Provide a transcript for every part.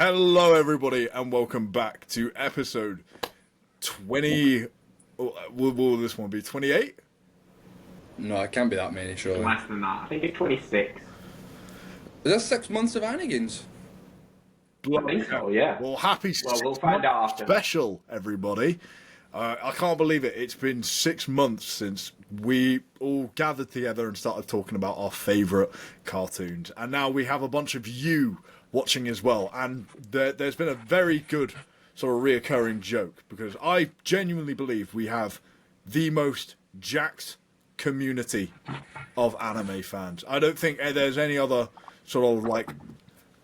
Hello, everybody, and welcome back to episode 20. Will this one be 28? No, it can't be that many, surely. Less than that. I think it's 26. Is that 6 months of Anigains? I think so, yeah. Well, happy we'll find out after. special, everybody. I can't believe it. It's been 6 months since we all gathered together and started talking about our favourite cartoons. And now we have a bunch of you watching as well. And there's been a very good sort of reoccurring joke, because I genuinely believe we have the most jacked community of anime fans. I don't think there's any other sort of like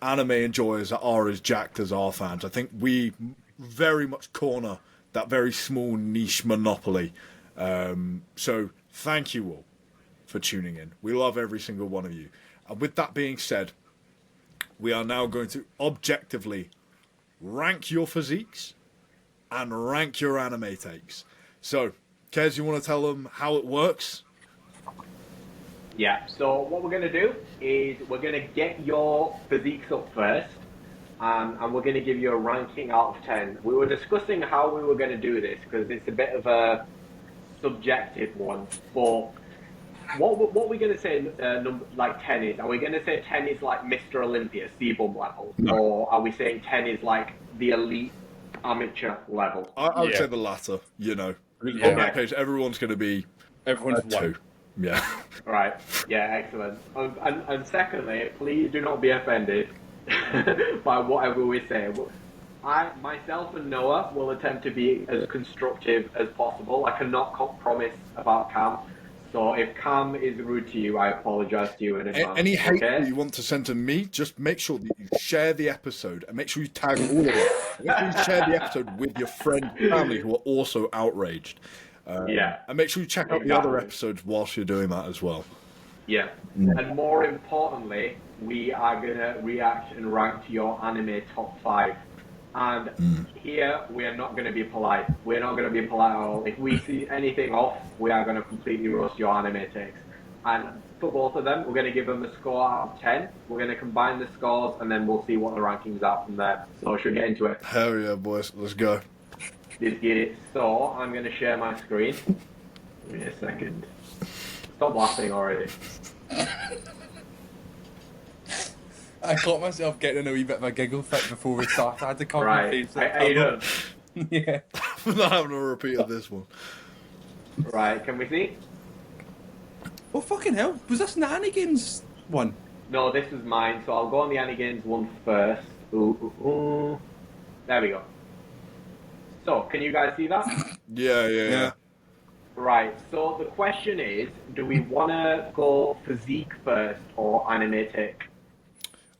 anime enjoyers that are as jacked as our fans. I think we very much corner that very small niche monopoly. So thank you all for tuning in. We love every single one of you. And with that being said, we are now going to objectively rank your physiques and rank your anime takes. So, Kez, you want to tell them how it works? Yeah, so what we're going to do is we're going to get your physiques up first, and we're going to give you a ranking out of 10. We were discussing how we were going to do this, because it's a bit of a subjective one, but what we're going to say like 10 is, are we going to say 10 is like Mr. Olympia, C-bum level, or are we saying 10 is like the elite amateur level? I would say the latter, you know. In that case, everyone's going to be Everyone's two. Yeah. Right. Yeah, excellent. And secondly, please do not be offended by whatever we say. Myself and Noah will attempt to be as constructive as possible. I cannot promise about Cam. So if Cam is rude to you, I apologise to you in advance. Any hate that you want to send to me, just make sure that you share the episode and make sure you tag all of it. Make sure you share the episode with your friend and family who are also outraged. And make sure you check out the other episodes whilst you're doing that as well. Yeah. And more importantly, we are going to react and rank to your anime top 5. And here, we are not going to be polite. We're not going to be polite at all. If we see anything off, we are going to completely roast your anime takes. And for both of them, we're going to give them a score out of 10. We're going to combine the scores, and then we'll see what the rankings are from there. So should we get into it? Hell yeah, boys. Let's go. Let's get it. So I'm going to share my screen. Give me a second. Stop laughing already. I caught myself getting in a wee bit of a giggle fit before we started. I had to cover my face. How you doing? Yeah. I'm not having a repeat of this one. Right, can we see? Oh, fucking hell. Was this an Anigains one? No, this is mine, so I'll go on the Anigains one first. Ooh. There we go. So, can you guys see that? Yeah. Right, so the question is, do we want to go physique first or anime take?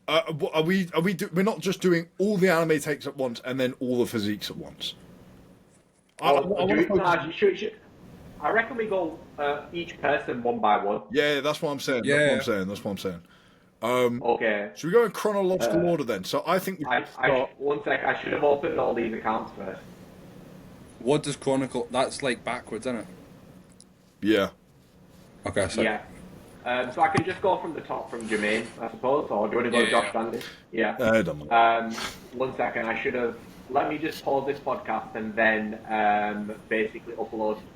We're not just doing all the anime takes at once and then all the physiques at once. I reckon we go each person one by one. Yeah, that's what I'm saying. Yeah. That's what I'm saying. Okay. Should we go in chronological order then? So I think one sec, I should have opened all these accounts first. What does Chronicle... That's like backwards, isn't it? Yeah. Okay, so... Yeah. So I can just go from the top from Jermaine, I suppose, or do you want to go to Josh Bandy? Yeah. I don't know. 1 second, I should have... Let me just pause this podcast and then basically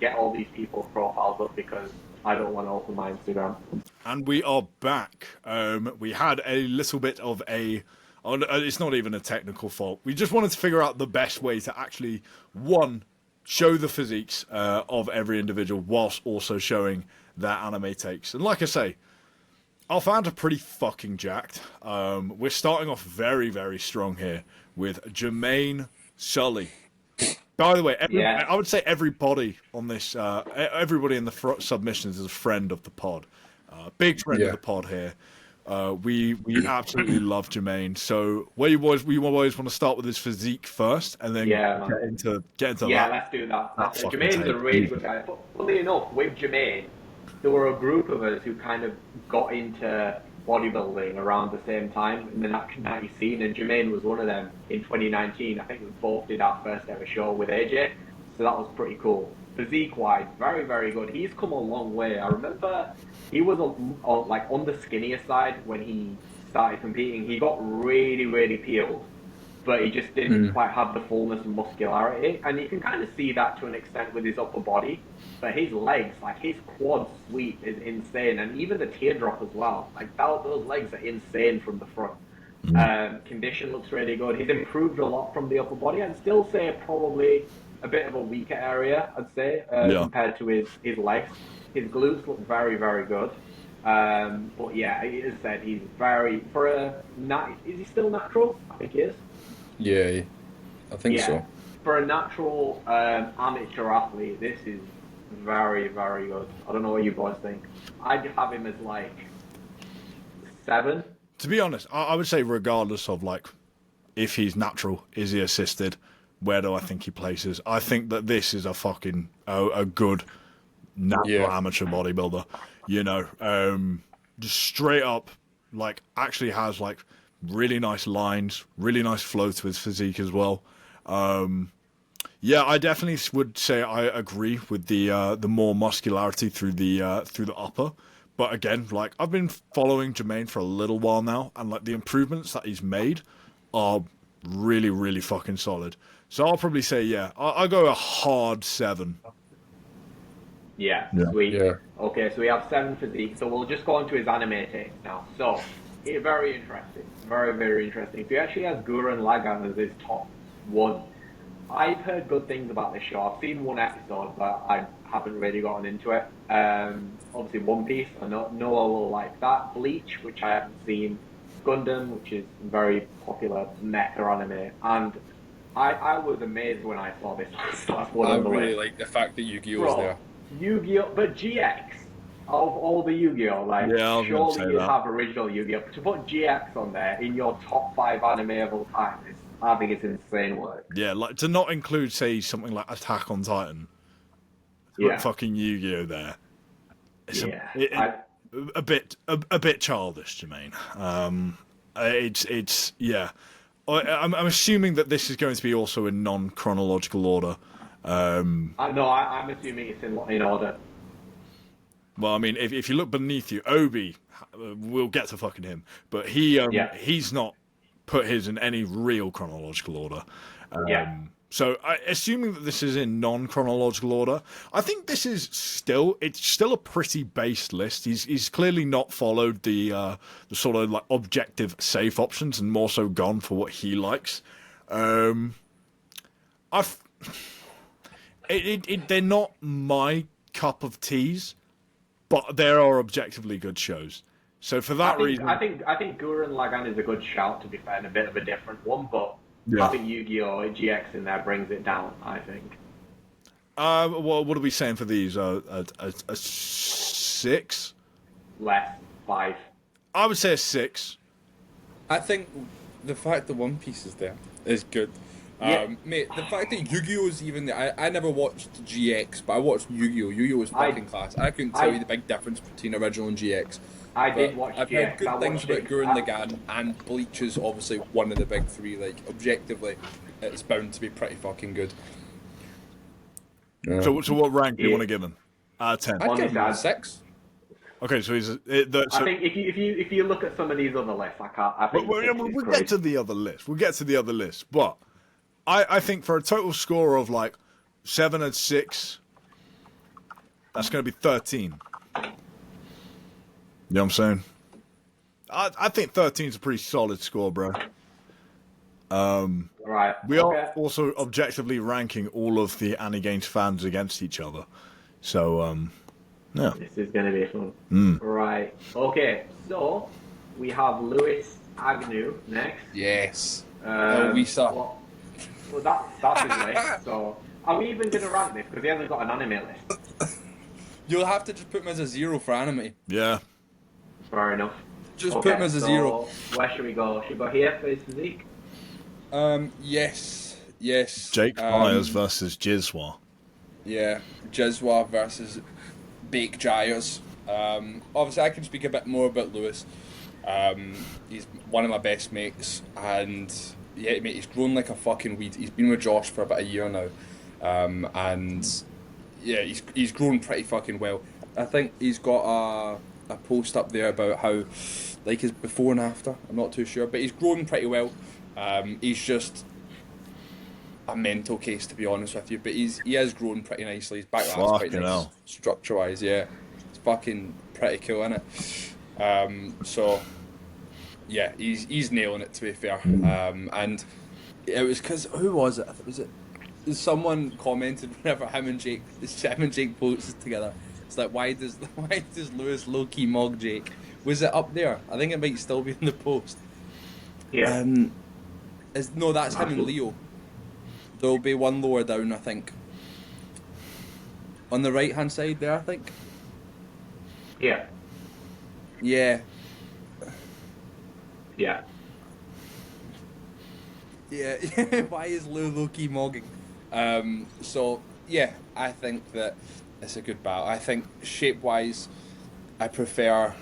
get all these people's profiles up, because I don't want to open my Instagram. And we are back. We had a little bit of a... it's not even a technical fault. We just wanted to figure out the best way to actually, one, show the physiques of every individual whilst also showing their anime takes. And like I say, our fans are pretty fucking jacked. We're starting off very, very strong here with Jermaine Sully. By the way, I would say everybody on this, everybody in the submissions is a friend of the pod. Big friend of the pod here. We absolutely love Jermaine. So we always want to start with his physique first, and then get into that. Yeah, let's do that. Jermaine's a really good guy. But funnily enough, with Jermaine, there were a group of us who kind of got into bodybuilding around the same time in the 1990 scene, and Jermaine was one of them in 2019. I think we both did our first ever show with AJ, so that was pretty cool. Physique-wise, very, very good. He's come a long way. I remember he was like on the skinnier side when he started competing. He got really, really peeled. but he just didn't quite have the fullness and muscularity. And you can kind of see that to an extent with his upper body. But his legs, like his quad sweep is insane, and even the teardrop as well. Like those legs are insane from the front. Condition looks really good. He's improved a lot from the upper body. I'd still say probably a bit of a weaker area, I'd say, compared to his legs. His glutes look very, very good. But yeah, as I said, he's very, is he still natural? I think he is. Yeah, I think so. For a natural amateur athlete, this is very, very good. I don't know what you boys think. I'd have him as like 7. To be honest, I would say regardless of like if he's natural, is he assisted, where do I think he places? I think that this is a fucking a good natural amateur bodybuilder. You know, just straight up, like actually has like really nice lines, really nice flow to his physique as well. Yeah, I definitely would say I agree with the more muscularity through the upper. But again, like I've been following Jermaine for a little while now, and like the improvements that he's made are really, really fucking solid. So I'll probably say I'll go a hard 7. Yeah, sweet. Yeah. Okay, so we have 7 physique. So we'll just go on to his anime takes now. So very interesting, very, very interesting. So he actually has Gurren Lagann as his top 1. I've heard good things about this show. I've seen 1 episode, but I haven't really gotten into it. Obviously, One Piece, I know Noah will like that. Bleach, which I haven't seen. Gundam, which is very popular mecha anime. And I was amazed when I saw this last one on the list. I really like the fact that Yu-Gi-Oh is there. Yu-Gi-Oh, but GX, of all the Yu-Gi-Oh, like, surely you have original Yu-Gi-Oh. To put GX on there in your top 5 anime of all time is, I think it's insane work. Yeah, like to not include, say, something like Attack on Titan. Put fucking Yu-Gi-Oh there. It's a bit childish, Jermaine. I'm assuming that this is going to be also in non-chronological order. I'm assuming it's in order. Well, I mean, if you look beneath you, Obi, we'll get to fucking him, but he's not put his in any real chronological order. So, assuming that this is in non-chronological order, I think this is still a pretty based list. He's clearly not followed the sort of like objective safe options and more so gone for what he likes. They're not my cup of teas, but there are objectively good shows. So for that reason, I think Gurren Lagann is a good shout. To be fair, and a bit of a different one, but having Yu-Gi-Oh GX in there brings it down, I think. Well, what are we saying for these? A 6? Less 5. I would say a 6. I think the fact that One Piece is there is good. Mate, the fact that Yu-Gi-Oh is even there, I never watched GX, but I watched Yu-Gi-Oh. Yu-Gi-Oh was fucking class. I couldn't tell you the big difference between original and GX. I did watch I've GX. heard good things about Gurren Lagann, and Bleach is obviously one of the big 3. Like, objectively, it's bound to be pretty fucking good. So what rank do you want to give him? 10. I'd give him a 6. Okay, so he's. I think if you look at some of these other lists, I think we'll get to the other list. We'll get to the other list, but I think for a total score of like 7 and 6, that's going to be 13. You know what I'm saying? I think 13 is a pretty solid score, bro. Right. We are also objectively ranking all of the Anigains fans against each other. So, yeah. This is going to be fun. Right. Okay, so we have Lewis Agnew next. Yes. Lisa. Well, that's his list. So, are we even going to rank this? Because he hasn't got an anime list. You'll have to just put him as a 0 for anime. Yeah. Fair enough. Just put him as a 0. Where should we go? Should we go here for his physique? Yes. Jake Myers versus Jizwa. Yeah, Jizwa versus Bake Gyres. Obviously, I can speak a bit more about Lewis. He's one of my best mates, and yeah, mate, he's grown like a fucking weed. He's been with Josh for about a year now, and yeah, he's grown pretty fucking well. I think he's got a post up there about how, like, his before and after. I'm not too sure, but he's grown pretty well. He's just a mental case, to be honest with you. But he has grown pretty nicely. His back quite Fucking nice, hell. structure-wise. Yeah, it's fucking pretty cool, isn't it? So yeah, he's nailing it, to be fair. And it was because who was it? Was it someone commented whenever him and Jake posted together? It's like, why does Lewis low key mog Jake? Was it up there? I think it might still be in the post. Yeah. No, that's him and Leo. There'll be one lower down, I think. On the right hand side there, I think. Yeah. Yeah. Yeah. Yeah. Why is Lou low-key mogging? So yeah, I think that it's a good battle. I think shape-wise, I prefer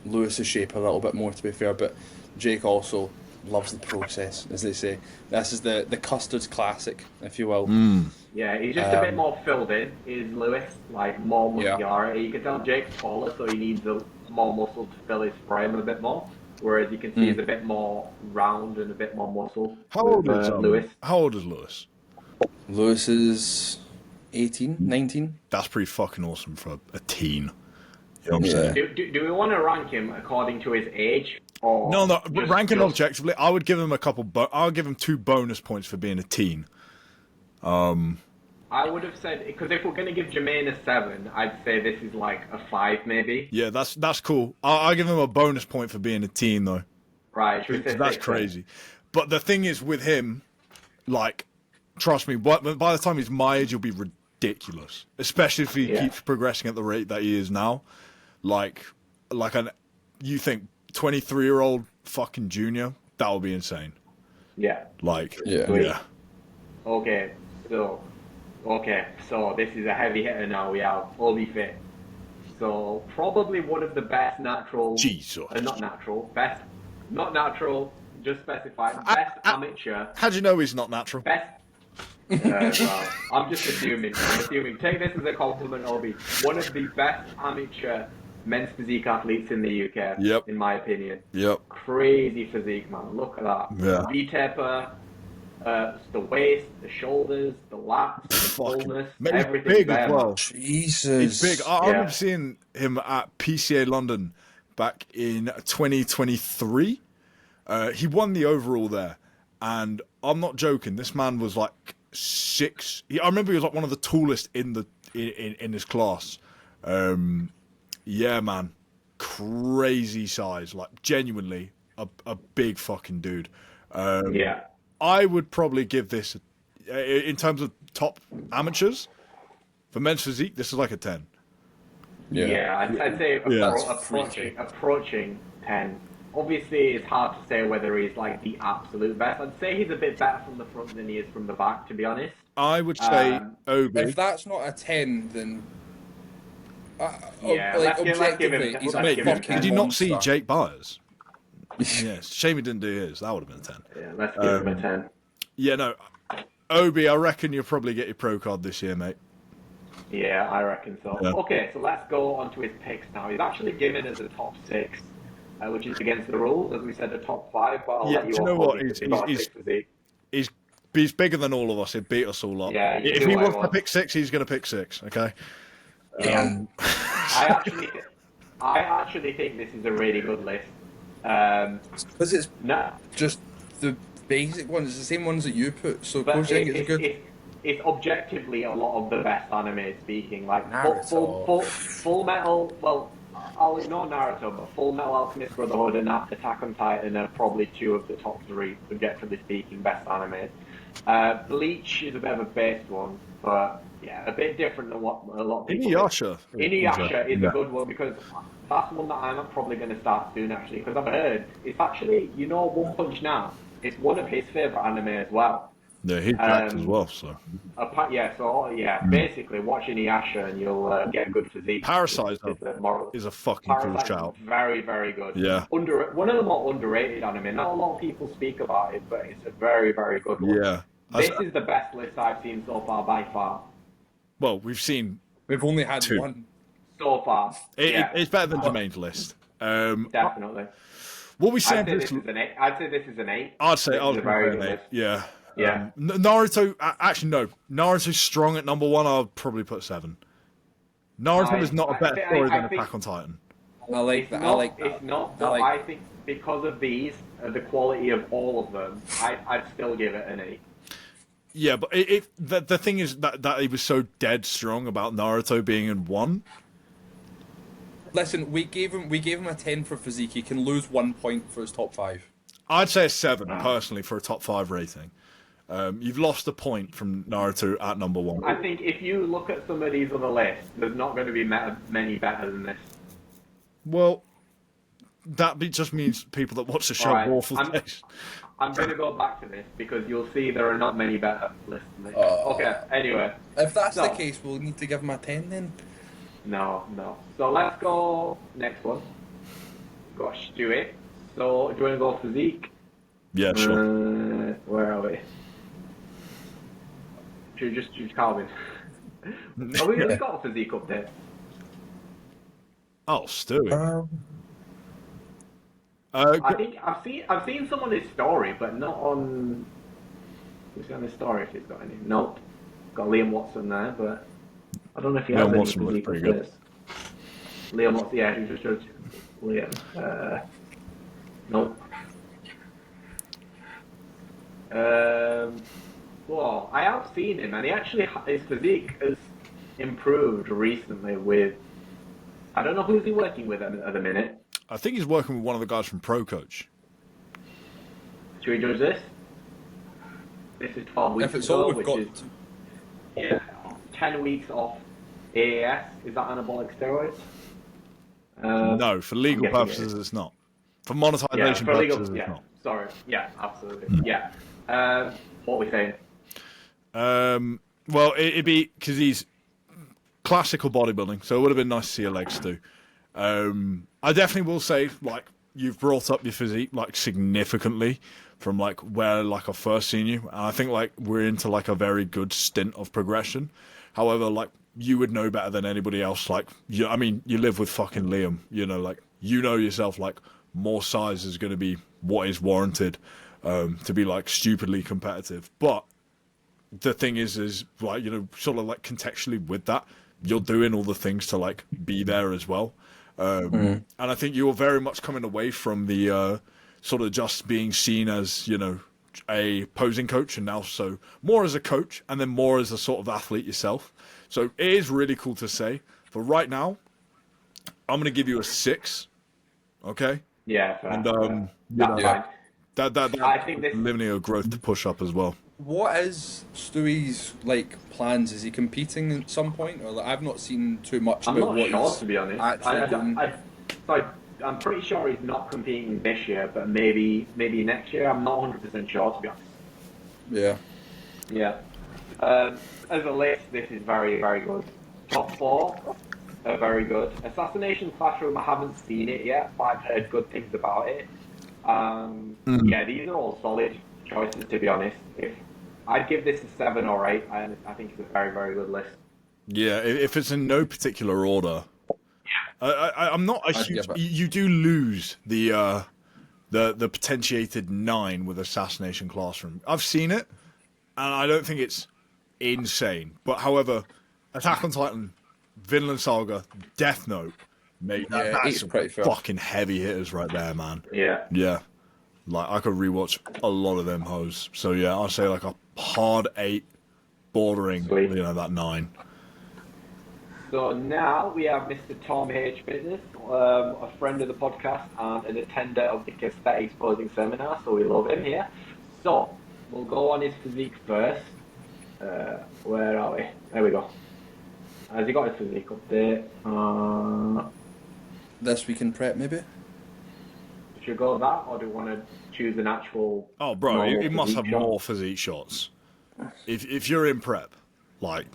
Lewis's shape a little bit more, to be fair. But Jake also loves the process, as they say. This is the custard's classic, if you will. Yeah, he's just a bit more filled in, is Lewis. Like, more muscularity. You can tell Jake's taller, so he needs more muscle to fill his frame a bit more. Whereas you can see he's a bit more round and a bit more muscle. How old is Lewis? How old is Lewis? Lewis is 18, 19. That's pretty fucking awesome for a teen. You know what I'm saying? Do we want to rank him according to his age? Or No. Ranking objectively, I would give him I'll give him 2 bonus points for being a teen. I would have said, because if we're going to give Jermaine a 7, I'd say this is like a 5 maybe. Yeah, that's cool. I'll give him a bonus point for being a teen though. Right, should we say That's 6 crazy. But the thing is with him, like, trust me, by the time he's my age, he'll be ridiculous. Especially if he keeps progressing at the rate that he is now. You think 23-year-old fucking junior, that would be insane. Yeah. Yeah. Okay, so this is a heavy hitter now. We have Obi Fit. So probably one of the best natural. Jesus. Not natural. Just specified. Best amateur. How do you know he's not natural? Best. Well, I'm just assuming. Take this as a compliment, Obi. One of the best amateur men's physique athletes in the UK. Yep. In my opinion. Yep. Crazy physique, man. Look at that. Yeah. V-taper. The waist, the shoulders, the lats, the fullness, everything big there, as well. Jesus. He's big. I remember seeing him at PCA London back in 2023. He won the overall there, and I'm not joking. This man was like 6. I remember he was like one of the tallest in his class. Yeah, man, crazy size. Like genuinely a big fucking dude. Yeah. I would probably give this, in terms of top amateurs, for men's physique, this is like a 10. Yeah, I'd say approaching 10. Obviously, it's hard to say whether he's like the absolute best. I'd say he's a bit better from the front than he is from the back, to be honest. I would say Obi. If that's not a 10, then... let's give him he's let's give him Did you not see monster. Jake Byers? Yes, shame he didn't do his. That would have been a 10. Yeah, let's give him a 10. Yeah, no. Obi, I reckon you'll probably get your pro card this year, mate. Yeah, I reckon so. Yeah. Okay, so let's go on to his picks now. He's actually given us a top 6, which is against the rules. As we said, a top 5, but I'll let you do you know all what? He's bigger than all of us. He'd beat us all up. Yeah, if he wants to pick 6, he's going to pick 6, okay? I actually think this is a really good list. Because it's just the basic ones, it's the same ones that you put, so of course I think it's good. It's objectively a lot of the best anime speaking, like Naruto. Full Metal, well, I'll ignore Naruto, but Full Metal Alchemist Brotherhood and Attack on Titan are probably 2 of the top 3, objectively speaking, best anime. Bleach is a bit of a based one, but yeah, a bit different than what a lot of people Inuyasha is a good one, because that's one that I'm probably going to start soon, actually, because I've heard it's actually, One Punch Now, it's one of his favourite anime as well. Yeah, he's jacked as well, so. Basically watch Inuyasha and you'll get a good physique. Parasite is a fucking cool shout. Very, very good. Yeah. One of the more underrated anime. Not a lot of people speak about it, but it's a very, very good one. Yeah. This is the best list I've seen so far, by far. Well, we've only had 2. So far. It's better than Jermaine's list. Definitely. What we saying? I'd say this is an 8. I'd say this is an 8. I'd say This I was is a going very to good say an 8. list. Yeah. Yeah. Naruto. Actually, no. Naruto's strong at number 1. I'll probably put 7. Naruto is not a better story than Attack on Titan. I like that. I like that. It's not, but I think because of these, the quality of all of them, I'd still give it an 8. Yeah, but the thing is that he was so dead strong about Naruto being in 1. Listen, we gave him a 10 for physique. He can lose 1 point for his top 5. I'd say a 7 personally for a top 5 rating. You've lost a point from Naruto at number 1. I think if you look at some of these on the list, there's not going to be many better than this. Well, just means people that watch the show have awful taste. I'm going to go back to this because you'll see there are not many better lists than this. Okay, anyway. If that's the case, we'll need to give him a 10 then. No. So let's go next one. Gosh, do it. So, do you want to go physique? Yeah, sure. Where are we? Should we just choose Calvin? Have we really got a physique update? Oh, Stewie. I think I've seen some on his story, but not on. Who's on his story? If he's got any? Nope. Got Liam Watson there, but I don't know if he has any physique updates. Liam Watson, yeah, he just showed Liam. Nope. Well, I have seen him, and his physique has improved recently with. I don't know who's he working with at the minute. I think he's working with one of the guys from Pro Coach. Should we judge this? This is 12 weeks If it's ago, all we've got. yeah, 10 weeks off AAS. Is that anabolic steroids? No, for legal purposes, it's not. For monetization purposes, it's not. Sorry. Yeah, absolutely. Yeah. What are we saying? Well, it'd be because he's classical bodybuilding, so it would have been nice to see your legs too. I definitely will say, like, you've brought up your physique like significantly from like where like I first seen you, and I think like we're into like a very good stint of progression. However, like you would know better than anybody else. Like, you live with fucking Liam. You know, like you know yourself. Like more size is going to be what is warranted to be like stupidly competitive. But the thing is like sort of like contextually with that, you're doing all the things to like be there as well. And I think you were very much coming away from the sort of just being seen as, a posing coach, and now so more as a coach and then more as a sort of athlete yourself. So it is really cool to say. But right now, I'm going to give you a 6. Okay? Yeah. And that I think this linear growth to push up as well. What is Stewie's like plans? Is he competing at some point, or like, I've not seen too much I'm about not what sure, he's to be honest. actually I'm pretty sure he's not competing this year, but maybe next year. I'm not 100% sure, to be honest. Yeah. Yeah. As a list, this is very, very good. Top 4 are very good. Assassination Classroom, I haven't seen it yet, but I've heard good things about it. Yeah, these are all solid choices, to be honest. I'd give this a 7 or 8. I think it's a very, very good list. Yeah, if it's in no particular order, I'm not a huge. You do lose the potentiated 9 with Assassination Classroom. I've seen it, and I don't think it's insane. But however, Attack on Titan, Vinland Saga, Death Note, mate, that's pretty fucking heavy hitters right there, man. Yeah. Yeah. Like, I could rewatch a lot of them hoes. So, yeah, I'll say like a hard 8, bordering, that 9. So now we have Mr. Tom H. Business, a friend of the podcast and an attender of the Aesthetics Posing Seminar, so we love him here. So, we'll go on his physique first. Where are we? There we go. Has he got his physique update? This week in prep, maybe? Should we go with that, or do we want to choose an actual... Oh, bro, he must have more physique shots. If you're in prep, like,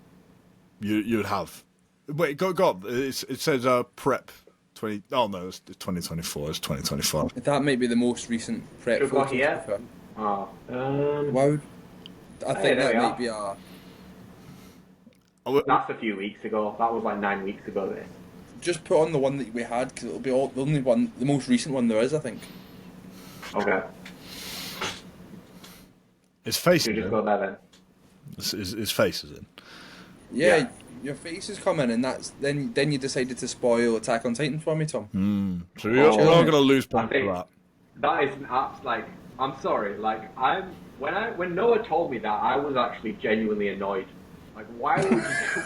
you'd have... Wait, go up. It says prep 20... Oh, no, it's 2024. It's 2025. That might be the most recent prep photo. Here? Wow. I think that might be a... That's a few weeks ago. That was like 9 weeks ago, this. Just put on the one that we had, because it'll be the only one, the most recent one there is, I think. Okay. His face You is just in. go there then. His face is in. Yeah, your face is coming, and that's then you decided to spoil Attack on Titan for me, Tom. So you're not going to lose I points for think that. that is an apps like. I'm sorry. Like when Noah told me that, I was actually genuinely annoyed. Like, why would you?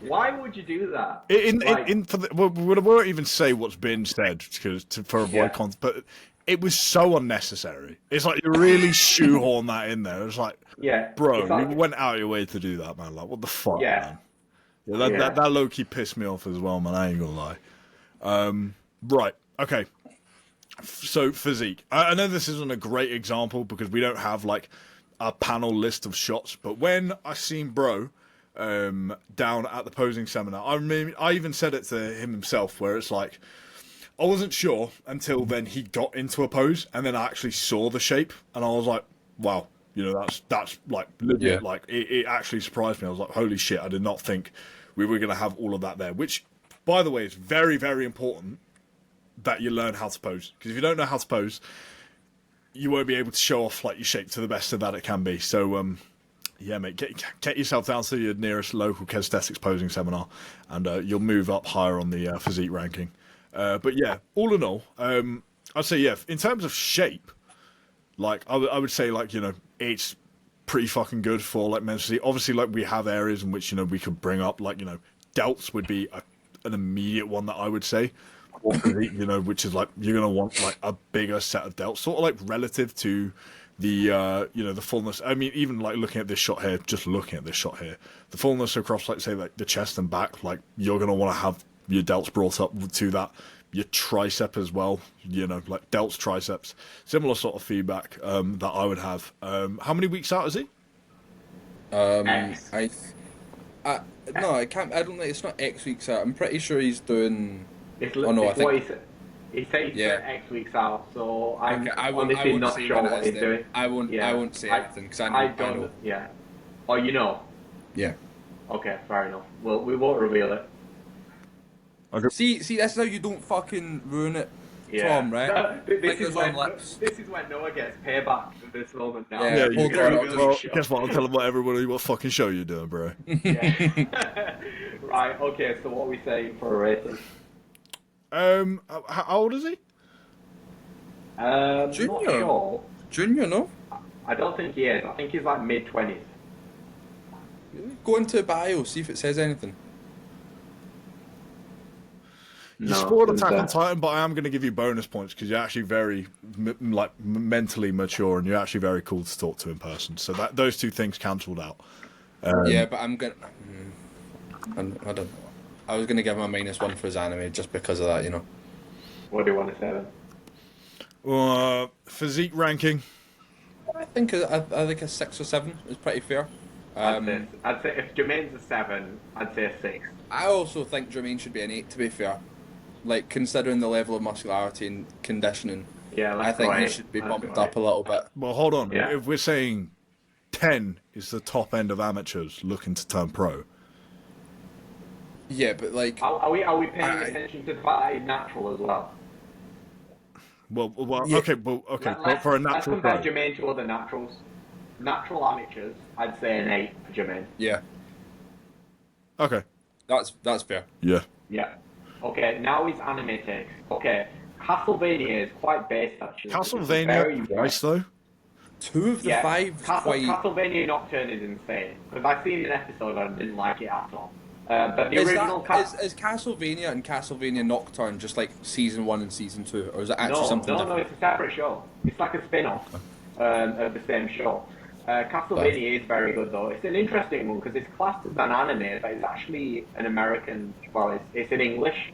Why would you do that? We won't even say what's been said for avoid content, but it was so unnecessary. It's like you really shoehorn that in there. It's like, bro, like, you went out of your way to do that, man. Like, what the fuck, man? Yeah, That low key pissed me off as well, man. I ain't gonna lie. Right, okay. So physique. I know this isn't a great example because we don't have like a panel list of shots, but when I seen bro down at the posing seminar, I even said it to him himself, where it's like I wasn't sure until then he got into a pose, and then I actually saw the shape, and I was like, wow, you know, that's like legit. Like it actually surprised me. I was like, holy shit, I did not think we were gonna have all of that there. Which, by the way, is very, very important that you learn how to pose, because if you don't know how to pose, you won't be able to show off like your shape to the best of that it can be. So yeah, mate, get yourself down to your nearest local kinesthetics posing seminar, and you'll move up higher on the physique ranking. But yeah, all in all, I'd say, yeah, in terms of shape, like I would say, like, you know, it's pretty fucking good for like men's physique. Obviously, like we have areas in which, you know, we could bring up, like, you know, delts would be an immediate one that I would say. Or physique, you know, which is like you're gonna want like a bigger set of delts, sort of like relative to the you know, the fullness. I mean, even like looking at this shot here, just looking at this shot here, the fullness across, like, say, like the chest and back, like you're gonna want to have your delts brought up to that. Your tricep as well, you know, like delts, triceps, similar sort of feedback that I would have. How many weeks out is he? X. No, I can't. I don't think it's not X weeks out. I'm pretty sure he's doing. It's, Oh no, it's I think. what he said. He said he's Yeah. doing X weeks out, so I'm Okay, I honestly won't not say sure when it what is he's then. doing. I won't say anything because I don't. know. Yeah. Oh, you know. Yeah. Okay, fair enough. Well, we won't reveal it. Okay. See, that's how you don't fucking ruin it, Yeah. Tom. Right? No, this is on when lips. this is when Noah gets payback for this moment now. Yeah, Yeah, hold you, on, You're I'll just- well, show. guess what? I'll tell them everybody what fucking show you're doing, bro. Yeah. Right. Okay. So what are we saying for a rating? How old is he? Not Junior. sure. Junior, no. I don't think he is. I think he's like mid-20s. Go into bio, see if it says anything. You scored Attack on Titan, but I am going to give you bonus points because you're actually very mentally mature, and you're actually very cool to talk to in person. So that those two things cancelled out. Yeah, but I'm gonna. I don't know. I was gonna give him a -1 for his anime just because of that, you know. What do you want to say then? Physique ranking. I think a 6 or 7 is pretty fair. I'd say if Jermaine's a 7, I'd say a 6. I also think Jermaine should be an 8. To be fair, like considering the level of muscularity and conditioning, Yeah, I think he should be bumped up a little bit. Well, hold on. Yeah. If we're saying 10 is the top end of amateurs looking to turn pro, Yeah, but like, Are we paying attention to the fact that he's natural as well? well, Yeah. okay, but for a Let's natural compare pro, Jermaine to other naturals. Natural amateurs, I'd say an 8 for Jermaine. yeah, okay, that's fair. yeah. Yeah. Okay, now his anime takes. Okay, Castlevania is quite based actually. Castlevania twice though. 2 of the 5 is quite. Castlevania Nocturne is insane because I've seen an episode and I didn't like it at all. But the original Is Castlevania and Castlevania Nocturne just like season 1 and season 2, or is it actually something different? No, it's a separate show. It's like a spin-off of the same show. Castlevania is very good though. It's an interesting one because it's classed as an anime, but it's actually an American. Well, it's in English,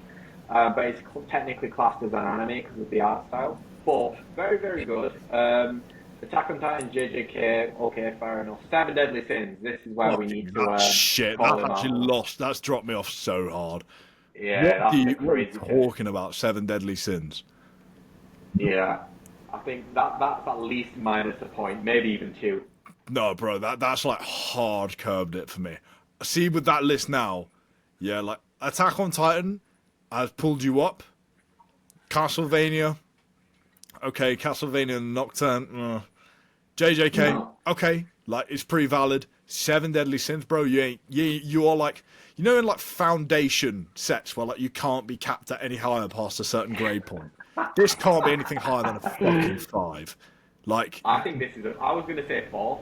but it's technically classed as an anime because of the art style. But very, very good. Attack on Titan, JJK. Okay, fair enough. 7 Deadly Sins. This is where we need to. Shit, call that's him actually out. lost. That's dropped me off so hard. Yeah, What that's are a you crazy take. talking about? 7 Deadly Sins. Yeah, I think that's at least minus a point, maybe even 2. No, bro, that's like hard curbed it for me. See, with that list now, yeah, like Attack on Titan has pulled you up. Castlevania Okay, Castlevania Nocturne. JJK. No. Okay, like it's pretty valid. Seven Deadly Sins, bro. You are like, you know, in like foundation sets where like you can't be capped at any higher past a certain grade point. This can't be anything higher than a fucking 5. Like, I think this is. I was gonna say 4.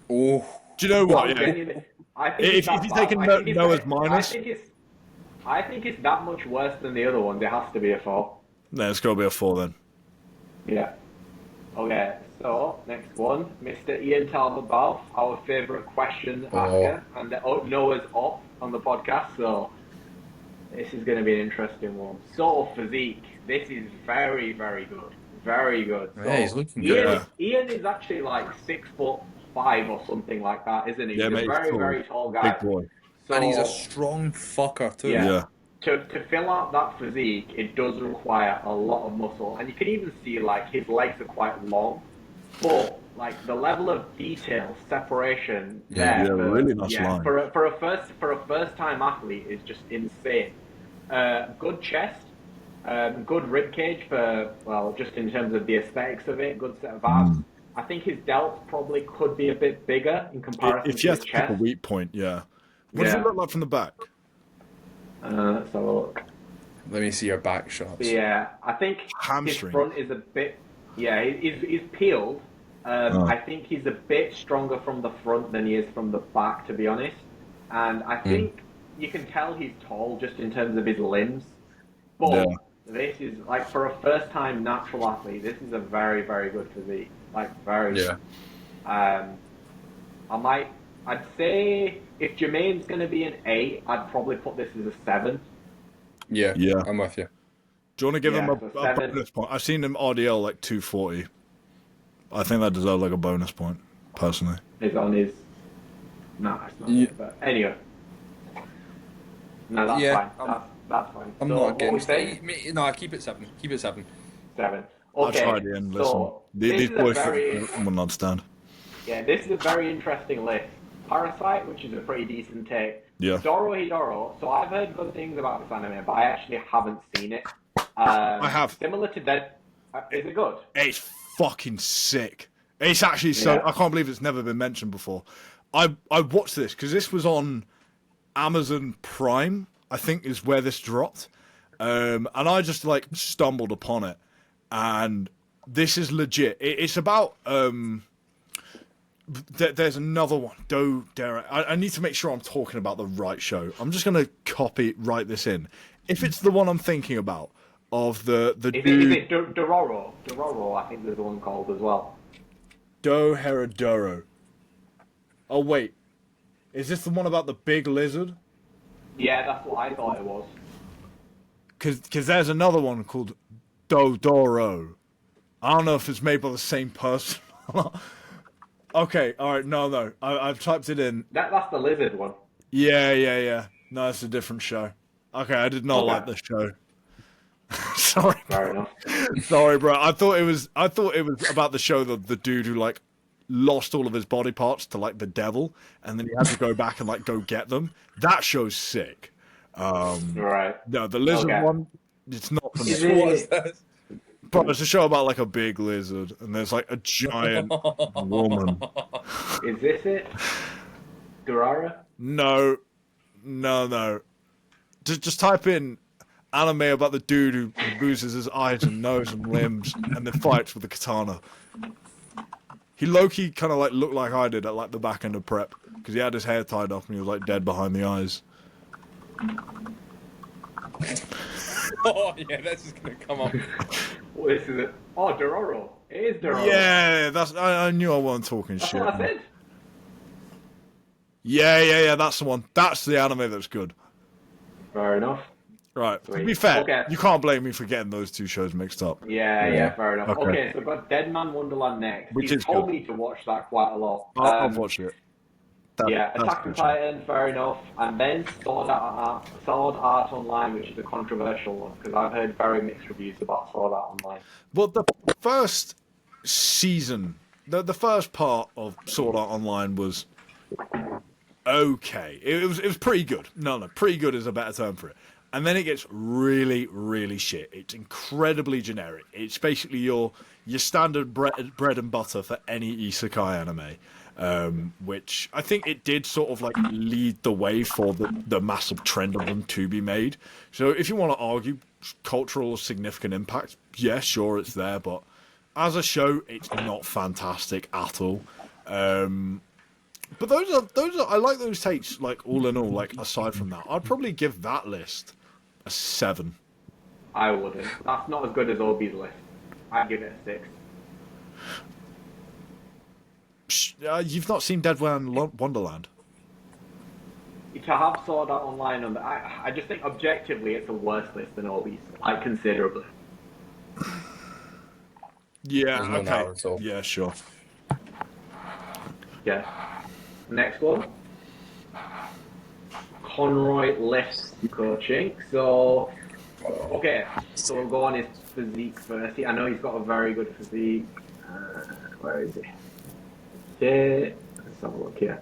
Oh, do you know what? I'm Yeah, genuinely- I think if it's that you're bad. taking I think it's Noah's that- minus, I think it's that much worse than the other ones. It has to be a 4. then it's got to be a 4 then. Yeah. Okay. So next one, Mr. Ian Talbot Balf, our favourite question asker, and Noah's up on the podcast. So this is going to be an interesting one. So physique. This is very, very good. Very good. So yeah, he's looking Ian, good. Ian is actually like 6'5" or something like that, isn't he? Yeah, He's mate, a very, tall. very tall guy. Big boy. So, And he's a strong fucker too. Yeah. Yeah. To fill out that physique, it does require a lot of muscle, and you can even see like his legs are quite long, but like the level of detail, separation there, for, really nice line. for a first time athlete is just insane. Good chest, good rib cage for just in terms of the aesthetics of it. Good set of abs. I think his delts probably could be a bit bigger in comparison If to you his have to pick a chest. weak point, yeah. What does Yeah. it look like from the back? Let's have a look. Let me see your back shots. Yeah, I think Hamstring. his front is a bit. Yeah, he's peeled. I think he's a bit stronger from the front than he is from the back, to be honest. And I think you can tell he's tall just in terms of his limbs. But Yeah. this is like for a first-time natural athlete. This is a very, very good physique. Like very. Yeah. I'd say if Jermaine's going to be an 8, I'd probably put this as a 7. Yeah. Yeah. I'm with you. Do you want to give Yeah, him a so 7. bonus point? I've seen him RDL like 240. I think that deserves like a bonus point, personally. Is on his. No, it's not. Yeah. But anyway. No, that's Yeah, fine. That's fine. I'm So, not what we against saying? it. No, I keep it 7. Keep it 7. 7. I'll Okay. try it in. Listen, So, these this is a boys very, wouldn't understand. yeah, this is a very interesting list. Parasite, which is a pretty decent take. Yeah. Dorohedoro. So I've heard good things about this anime, but I actually haven't seen it. I have. Similar to that. Is it good? It's fucking sick. It's actually so. Yeah. I can't believe it's never been mentioned before. I watched this because this was on Amazon Prime, I think is where this dropped. And I just like stumbled upon it. And this is legit. It's about there's another one. Derek. I need to make sure I'm talking about the right show. I'm just gonna write this in. If it's the one I'm thinking about of the Is dude it Dororo? Dororo, I think there's one called as well. Do Herodoro. Oh wait, is this the one about the big lizard? Yeah, that's what I thought it was. Because there's another one called Dodoro. I don't know if it's made by the same person. Okay, alright, no. I've typed it in. That's the lizard one. Yeah. No, it's a different show. Okay, I did not Okay. like this show. Sorry. Fair enough. Sorry, bro. I thought it was about the show the dude who like lost all of his body parts to like the devil, and then he had to go back and like go get them. That show's sick. Right. No, the lizard Okay. one, it's not for me. Is it- What is this? Bro, it's a show about like a big lizard, and there's like a giant woman. Is this it? Durara? No. Just type in anime about the dude who loses his eyes and nose and limbs, and then fights with a katana. He low-key kind of like looked like I did at like the back end of prep, because he had his hair tied up and he was like dead behind the eyes. Oh, yeah, this is going to come up. What is it? Oh, Dororo. It is Dororo. Yeah, I knew I wasn't talking That's shit. what I said. Yeah, that's the one. That's the anime that's good. Fair enough. Right. To Sweet. be fair, Okay. you can't blame me for getting those two shows mixed up. Yeah, fair enough. Okay. Okay, so we've got Dead Man Wonderland next. Which He's is told good. me to watch that quite a lot. I've watched it. Yeah, That's Attack on good show. Titan, fair enough. And then Sword Art Online, which is a controversial one, because I've heard very mixed reviews about Sword Art Online. Well, the first season, the first part of Sword Art Online was okay. It was pretty good. No, pretty good is a better term for it. And then it gets really, really shit. It's incredibly generic. It's basically your standard bread and butter for any isekai anime, which I think it did sort of like lead the way for the massive trend of them to be made. So if you want to argue cultural significant impact, yeah, sure, it's there, but as a show, it's not fantastic at all. But those are I like those takes. Like all in all, like aside from that, I'd probably give that list a 7. I wouldn't. That's not as good as Obi's list. I'd give it a 6. You've not seen Dead Man Wonderland? To have Sword Art Online on I just think objectively it's a worse list than Obi's, like considerably. Yeah, There's no okay. doubt at all. Yeah, sure. Yeah. Next one. Conroy lifts coaching. So, okay. So we'll go on his physique first. I know he's got a very good physique. Where is he? Okay. Let's have a look here.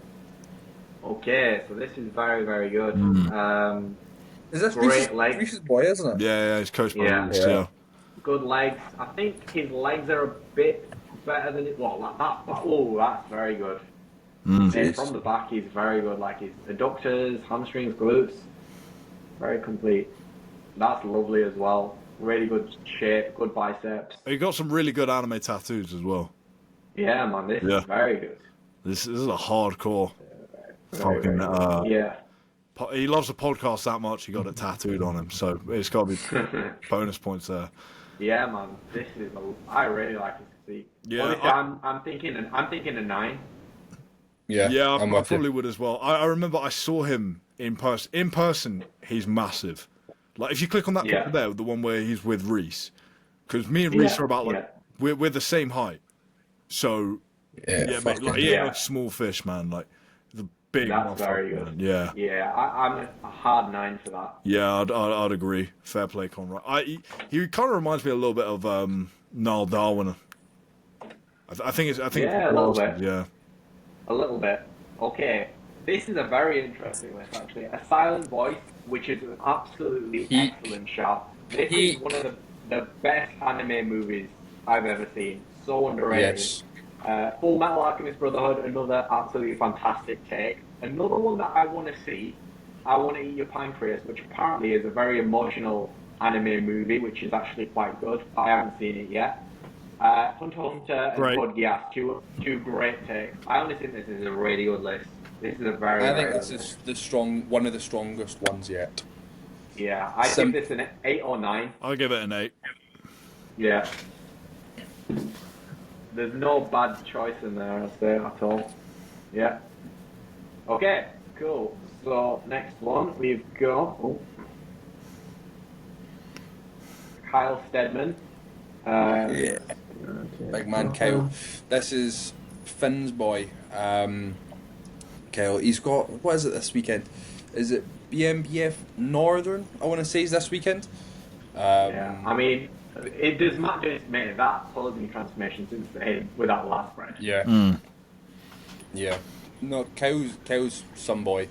Okay, so this is very, very good. Is this great legs? Reese's boy, isn't it? Yeah, it's coached by Yeah. Reese, yeah. Good legs. I think his legs are a bit better than it. Well, like that. Oh, that's very good. And from the back, he's very good. Like his adductors, hamstrings, glutes, very complete. That's lovely as well. Really good shape, good biceps. He got some really good anime tattoos as well. Yeah, man, this is very good. This is a hardcore. Very, Fucking, very good. Yeah. He loves the podcast that much. He got it tattooed on him, so it's got to be bonus points there. Yeah, man, this is. I really like his physique. Yeah, honestly, I'm thinking a 9. Yeah, I probably would as well. I remember I saw him in person. In person, he's massive. Like if you click on that picture there, the one where he's with Reese, because me and Reese are about we're the same height. So mate, like he ain't a small fish, man. Like the big. That's very good. Man. Yeah. Yeah, I'm a hard 9 for that. Yeah, I'd agree. Fair play, Conrad. He kind of reminds me a little bit of Niall Darwin. I think a little bit. Yeah. A little bit. Okay, this is a very interesting list actually. A Silent Voice, which is an absolutely excellent shot. This is one of the best anime movies I've ever seen. So underrated. Yes. Full Metal Alchemist Brotherhood, another absolutely fantastic take. Another one that I want to see, I Want to Eat Your Pancreas, which apparently is a very emotional anime movie, which is actually quite good. I haven't seen it yet. Hunter x Hunter and Code Geass, two great takes. I honestly think this is a really good list. This is a very. I think this is one of the strongest ones yet. Yeah, I give this an 8 or 9. I'll give it an 8. Yeah. There's no bad choice in there, I'd say, at all. Yeah. Okay, cool. So next one we've got Kyle Steadman. Big man Kyle. This is Finn's boy. Kyle. He's got, what is it this weekend? Is it BMBF Northern? I want to say is this weekend. Yeah, I mean, it does not just make that clothing transformation since with that last spread. Yeah. Yeah. No, Kyle's some boy.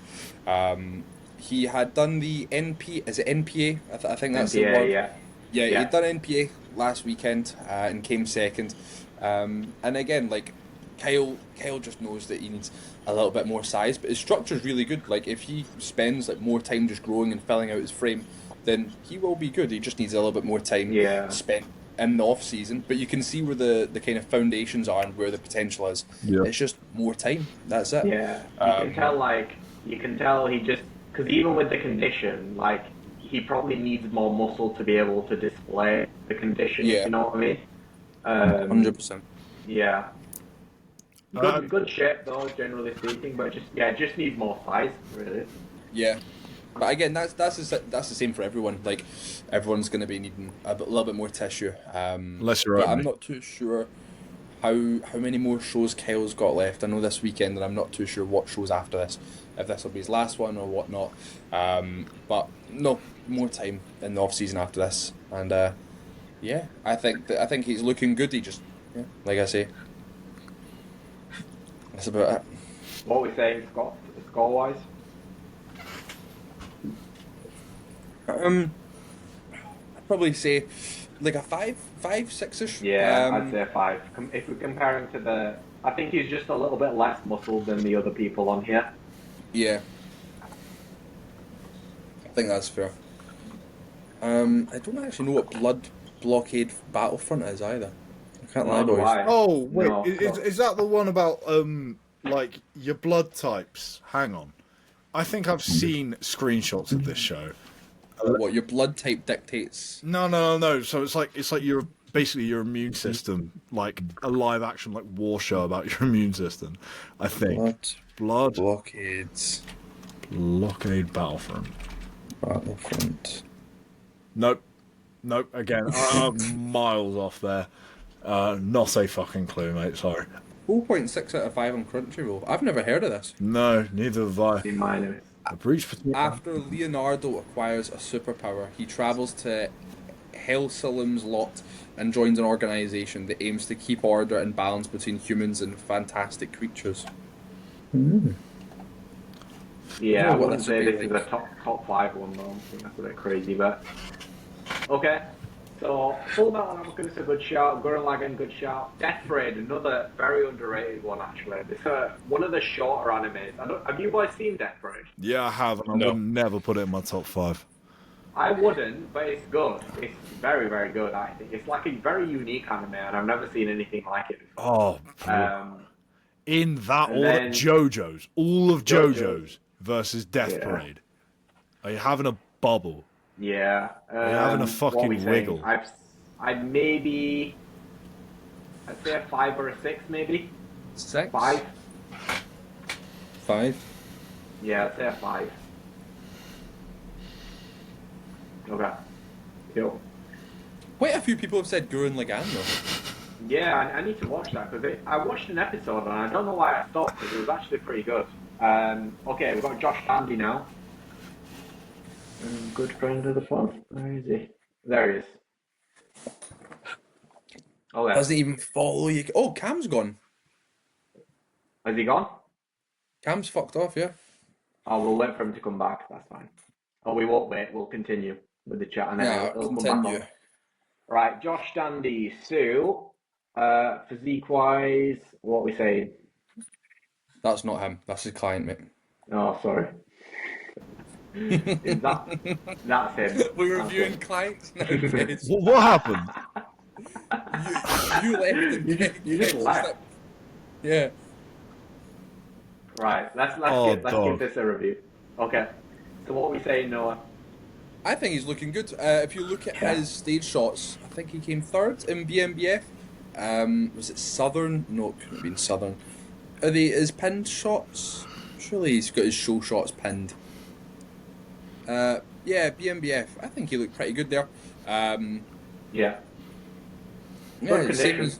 He had done the NP. Is it NPA? I think that's the word. Yeah, he'd done NPA last weekend and came second. And again, like Kyle just knows that he needs a little bit more size, but his structure's really good. Like if he spends like more time just growing and filling out his frame, then he will be good. He just needs a little bit more time spent in the off season. But you can see where the kind of foundations are and where the potential is. Yeah. It's just more time. That's it. Yeah, you can tell he just, because even with the condition, like he probably needs more muscle to be able to display the condition. Yeah. You know what I mean? 100%. Yeah. Good shape though, generally speaking, but just needs more size, really. Yeah, but again, that's the same for everyone. Like everyone's going to be needing a little bit more tissue. Unless you're. But I'm not too sure how many more shows Kyle's got left. I know this weekend, and I'm not too sure what shows after this. If this will be his last one or whatnot. But no, more time in the off season after this, and I think he's looking good. He just like I say. That's about it. What we saying, score-wise? I'd probably say like a 6-ish. Yeah, I'd say a 5. If we compare him to I think he's just a little bit less muscled than the other people on here. Yeah, I think that's fair. I don't actually know what blood blockade battlefront is either. I can't lie, Nor do boys. I. Oh wait, No, is that the one about like your blood types? Hang on, I think I've seen screenshots of this show. What your blood type dictates? No. So it's like your basically your immune system, like a live action like war show about your immune system. I think blood Blockades. blockade battlefront. Battlefront. Nope. Again, I'm miles off there. Not a fucking clue, mate. Sorry. 4.6 out of 5 on Crunchyroll. I've never heard of this. No, neither have I. in my name. A breach between. After Leonardo acquires a superpower, he travels to Helsalim's Lot and joins an organization that aims to keep order and balance between humans and fantastic creatures. Yeah, Oh, I well, wouldn't that's say a this big is a top 5 one though. I think that's a bit crazy, but okay. So Full Metal Alchemist, a good shout. Gurren Lagann, good shout. Death Parade, another very underrated one actually. It's one of the shorter animes. Have you guys seen Death Parade? Yeah, I have, and I would never put it in my top 5. I wouldn't, but it's good. It's very, very good. I think it's like a very unique anime, and I've never seen anything like it before. Oh, in that and order, then- JoJo's, all of JoJo's. JoJo's versus Death Yeah. Parade. Are you having a bubble? Yeah. Are you having a what fucking we saying? wiggle? I'd say a 5 or a 6 maybe. 6? 5. 5. Yeah, I'd say a 5. Okay. Cool. Quite a few people have said Gurren Lagann though. Yeah, I need to watch that because I watched an episode and I don't know why I stopped because it was actually pretty good. Okay, we've got Josh Dandy now. Good friend of the pod. Where is he? There he is. Okay. Doesn't even follow you. Oh, Cam's gone. Has he gone? Cam's fucked off, yeah. Oh, we'll wait for him to come back. That's fine. Oh, we won't wait. We'll continue with the chat and then Yeah, he'll come back continue. on. Right, Josh Dandy. So, physique-wise, what are we saying? That's not him. That's his client, mate. Oh, sorry. That's him. We're That's reviewing him. clients now, guys. What happened? You left and You just left. Yeah. Right, let's dog. give this a review. Okay. So what are we saying, Noah? I think he's looking good. If you look at his stage shots, I think he came third in BMBF. Was it Southern? No, it couldn't have been Southern. Are they his pinned shots? Surely he's got his show shots pinned. Yeah, BMBF. I think he looked pretty good there. Yeah. Yeah, Good same condition. as,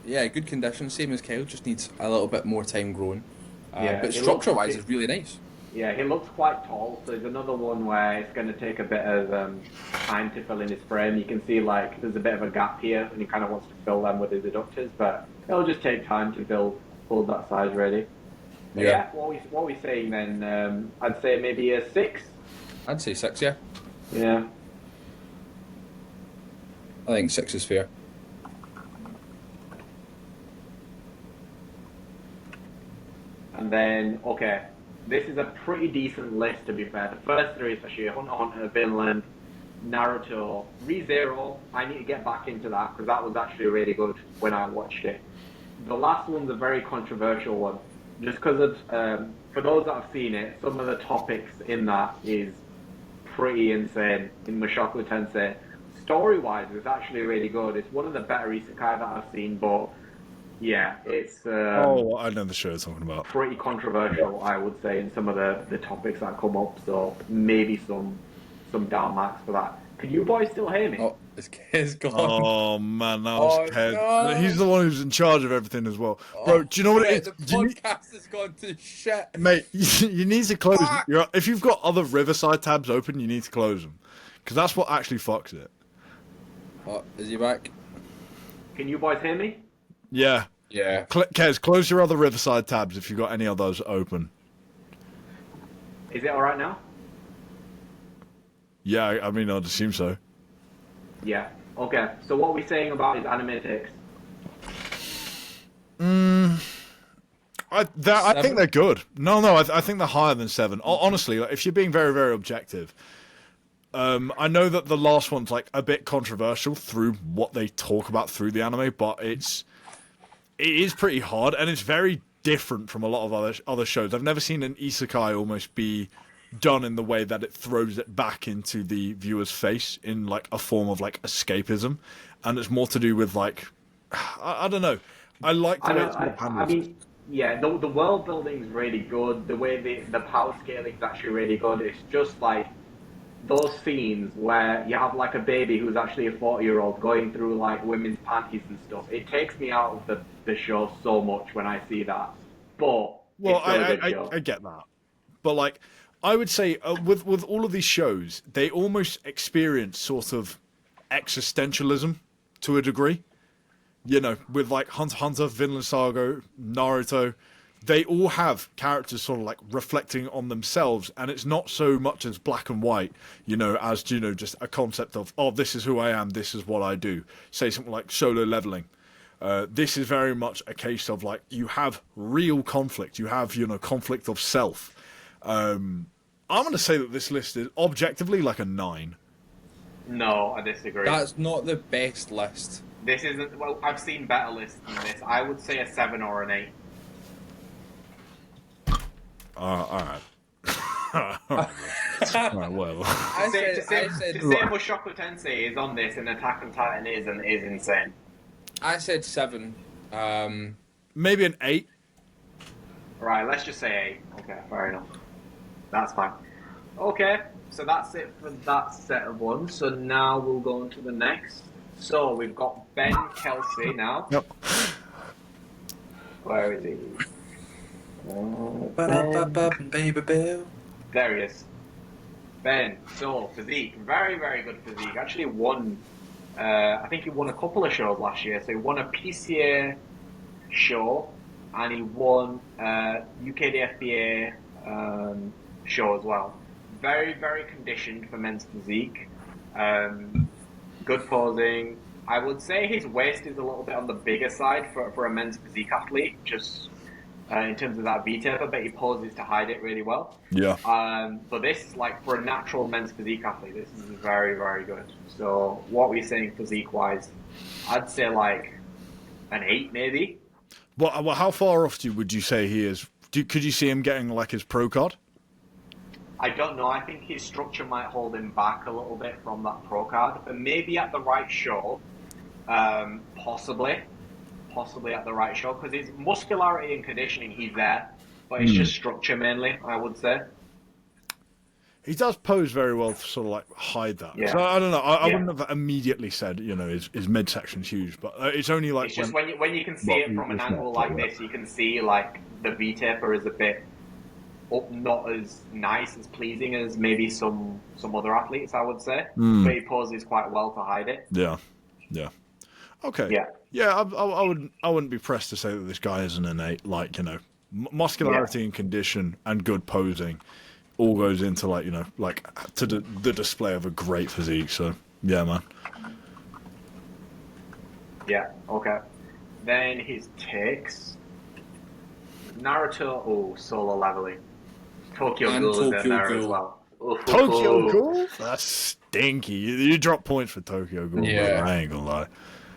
yeah, good condition. Same as Kyle, just needs a little bit more time growing. Yeah, but it structure-wise, looks- it's really nice. Yeah, he looks quite tall, so there's another one where it's going to take a bit of time to fill in his frame. You can see like there's a bit of a gap here, and he kind of wants to fill them with his adductors, but it'll just take time to build that size ready. But Yeah. what are we saying then? I'd say maybe a 6. I'd say 6, yeah. Yeah. I think 6 is fair. And then, okay, this is a pretty decent list to be fair. The first 3, especially Hunter x Hunter, Vinland, Naruto, ReZero. I need to get back into that because that was actually really good when I watched it. The last one's a very controversial one, just because of for those that have seen it, some of the topics in that is pretty insane. In Mushoku Tensei, story-wise, it's actually really good. It's one of the better isekai that I've seen, but yeah, it's Oh, I know the show you're talking about. pretty controversial, I would say, in some of the topics that come up. So maybe some down marks for that. Can you boys still hear me? Oh, his gone. Oh man, that was Oh, Ted. no. He's the one who's in charge of everything as well, bro. Do you know what it The is? You need- podcast has gone to shit. mate, you need to close. Fuck. If you've got other Riverside tabs open, you need to close them, because that's what actually fucks it. Oh, is he back? Can you boys hear me? Yeah, Yeah. Kez, close your other Riverside tabs if you've got any of those open. Is it all right now? Yeah, I mean, I'd assume so. Yeah. Okay. So what are we saying about his anime takes? I think they're good. No, I think they're higher than 7. Honestly, like, if you're being very, very objective, I know that the last one's like a bit controversial through what they talk about through the anime, but it is pretty hard, and it's very different from a lot of other shows. I've never seen an isekai almost be done in the way that it throws it back into the viewer's face in like a form of like escapism, and it's more to do with like I don't know. I like the way it's been handled. I mean, yeah, the world building's really good. The way the power scaling's actually really good. It's just like those scenes where you have like a baby who's actually a 40-year-old going through like women's panties and stuff. It takes me out of the show so much when I see that. But well, it's still a good show. I get that, but like I would say with all of these shows, they almost experience sort of existentialism to a degree. You know, with like Hunter x Hunter, Vinland Saga, Naruto, they all have characters sort of like reflecting on themselves, and it's not so much as black and white, you know, as, you know, just a concept of, oh, this is who I am, this is what I do. Say something like Solo Leveling. This is very much a case of like, you have real conflict, you have, you know, conflict of self. I'm going to say that this list is objectively like a 9. No, I disagree. That's not the best list. This isn't. Well, I've seen better lists than this. I would say a 7 or an 8. Alright. Alright, well. To say Mushoku Tensei is on this and Attack on Titan is insane. I said 7. Maybe an 8. Right, let's just say 8. Okay, fair enough. That's fine. Okay, so that's it for that set of ones. So now we'll go on to the next. So we've got Ben Kelsey now. Yep. Where is he? There he is. Ben, so physique, very, very good physique. Actually won, I think he won a couple of shows last year. So he won a PCA show, and he won UKDFBA show as well. Very, very conditioned for men's physique. Good posing. I would say his waist is a little bit on the bigger side for a men's physique athlete, just in terms of that V-taper, but he poses to hide it really well. Yeah. But this, like, for a natural men's physique athlete, this is very, very good. So what we're saying physique-wise, I'd say like an 8 maybe. Well, how far off would you say he is? Could you see him getting like his pro card? I don't know. I think his structure might hold him back a little bit from that pro card, but maybe at the right show, possibly at the right show, because his muscularity and conditioning, he's there, but it's just structure mainly, I would say. He does pose very well to sort of like hide that. Yeah. So I don't know. I wouldn't have immediately said, you know, his midsection's huge, but it's only like it's just when you can see it from an angle like this, you can see like the V-taper is a bit up, not as nice, as pleasing as maybe some other athletes, I would say. But he poses quite well to hide it. Yeah. Okay. Yeah. I wouldn't be pressed to say that this guy is an innate, like, you know, muscularity and condition and good posing all goes into, like, you know, like to the display of a great physique. So yeah, man. Yeah. Okay. Then his takes. Naruto, solo leveling. Tokyo Ghoul is in there as well. Tokyo Ghoul? That's stinky. You drop points for Tokyo Ghoul. Yeah. I ain't gonna lie.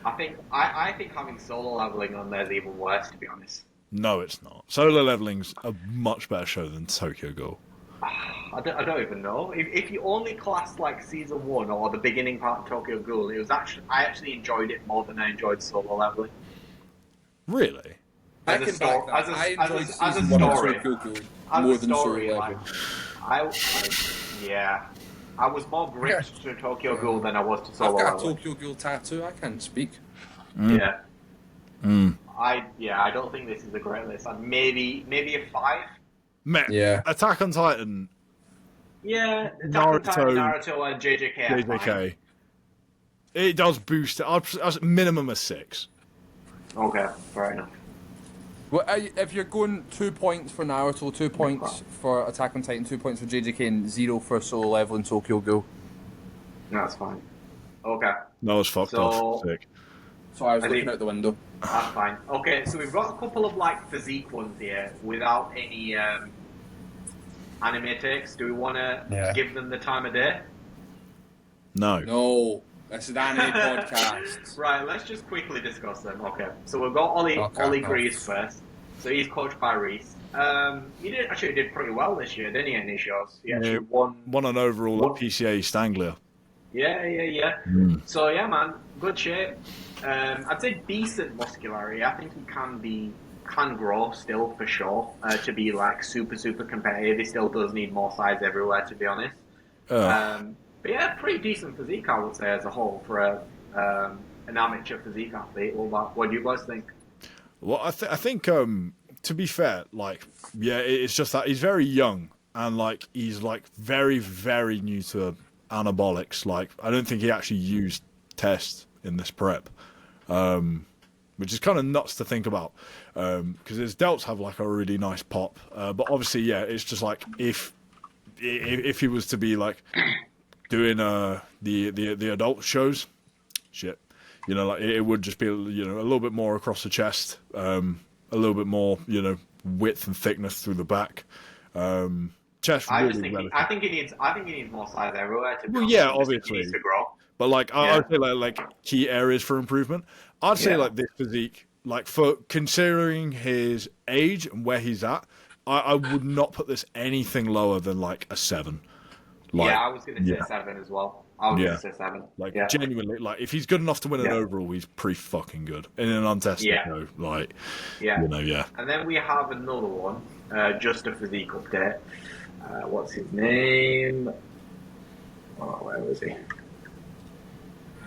I think having solo leveling on there is even worse, to be honest. No, it's not. Solo leveling's a much better show than Tokyo Ghoul. I don't even know. If you only class like season 1 or the beginning part of Tokyo Ghoul, I actually enjoyed it more than I enjoyed solo leveling. Really? I enjoyed season 1 of Tokyo Ghoul more than Solo Leveling. I was more gripped to Tokyo Ghoul than I was to Solo I've got a Leveling. Tokyo Ghoul tattoo, I can't speak. Yeah. I don't think this is a great list. Maybe a 5. Yeah. Attack on Titan. Yeah, Attack on Titan, Naruto, and JJK. It does boost it. I'd minimum a 6. Okay, fair enough. Well, if you're going 2 points for Naruto, 2 points for Attack on Titan, 2 points for JJK, and 0 for Solo Leveling Tokyo Ghoul. That's fine. Okay. No, it's fucked off. Sick. So I was I looking think- out the window. That's fine. Okay, so we've got a couple of like physique ones here without any anime takes. Do we want to give them the time of day? No. No, this is an anime podcast. Right, let's just quickly discuss them. Okay, so we've got Ollie Okay. Ollie Greaves first. So he's coached by Reese. He did pretty well this year, didn't he? In his shows, he actually won an overall at PCA East Anglia. Yeah. So yeah, man, good shape. I'd say decent muscularity. I think he can grow still for sure. To be like super competitive, he still does need more size everywhere. To be honest. But yeah, pretty decent physique, I would say, as a whole for an amateur physique athlete. What do you guys think? Well, I think to be fair, like, yeah, it's just that he's very young and like he's like very new to anabolics. Like, I don't think he actually used tests in this prep, which is kind of nuts to think about, because his delts have like a really nice pop. But obviously, yeah, it's just like if he was to be like doing the adult shows, shit, you know, like it would just be, you know, a little bit more across the chest, a little bit more, you know, width and thickness through the back. Chest really I think he needs more size everywhere. To be well, honest. yeah, He obviously. needs to grow. But like I'd say like key areas for improvement. I'd say like this physique, like for considering his age and where he's at, I would not put this anything lower than like a 7. Like, yeah, I was going to say 7 as well. I was going to say 7. Like genuinely, like if he's good enough to win an overall, he's pretty fucking good in an untested show. Like, you know, And then we have another one, just a physique update. What's his name? Oh, where was he?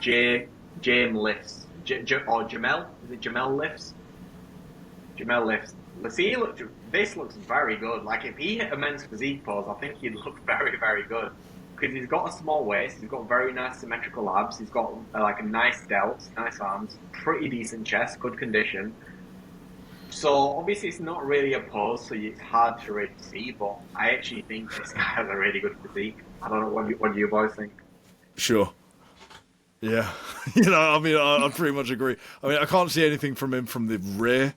James Lifts. Or Jamel? Is it Jamel Lifts? Jamel Lifts. This looks very good. Like, if he hit a men's physique pose, I think he'd look very good. Because he's got a small waist, he's got very nice symmetrical abs, he's got like a nice delts, nice arms, pretty decent chest, good condition. So obviously it's not really a pose, so it's hard to really see, but I actually think this guy has a really good physique. I don't know, what do you boys think? Sure. Yeah. You know, I mean, I pretty much agree. I mean, I can't see anything from him from the rear.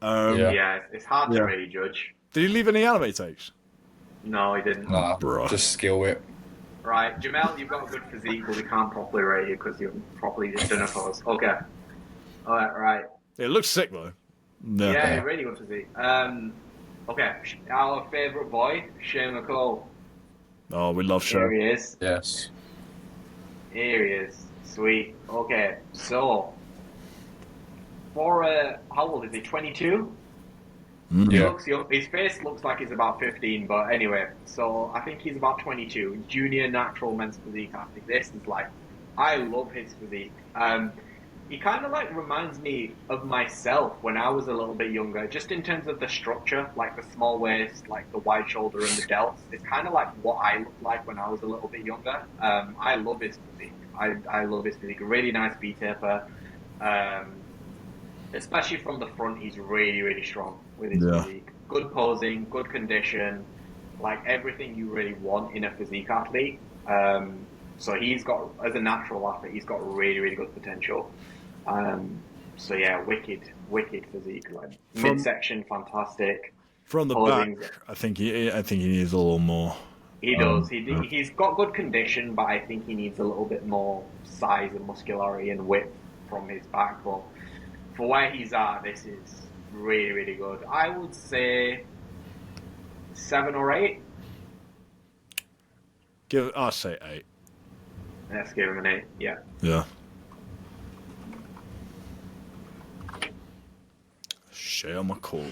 It's hard to really judge. Did he leave any anime takes? No, he didn't. Nah, Bro. just skill weight. Right, Jamel, you've got a good physique, but we can't properly rate you because you've probably just done a pose. Okay. Alright, right. It looks sick though. Yeah, really good physique. Okay, our favourite boy, Shane McCall. Oh, we love Shane. Here he is. Yes. Here he is. Sweet. Okay, so for how old is he? 22. He looks young. His face looks like he's about 15, but anyway, so I think he's about 22. Junior natural men's physique athlete. This is like, I love his physique. He kind of like reminds me of myself when I was a little bit younger, just in terms of the structure, like the small waist, like the wide shoulder and the delts. It's kind of like what I looked like when I was a little bit younger. I love his physique. I love his physique. Really nice B-taper. Especially from the front, he's really strong with his physique. Good posing, good condition, like everything you really want in a physique athlete. So he's got, as a natural athlete, he's got really good potential. So yeah, wicked physique. Like midsection, fantastic. From the posing, back, I think he needs a little more. He does. He's got good condition, but I think he needs a little bit more size and muscularity and width from his back. But for where he's at, this is really good. I would say 7 or 8. I'll say 8. Let's give him an 8. Yeah. Yeah. Share my call.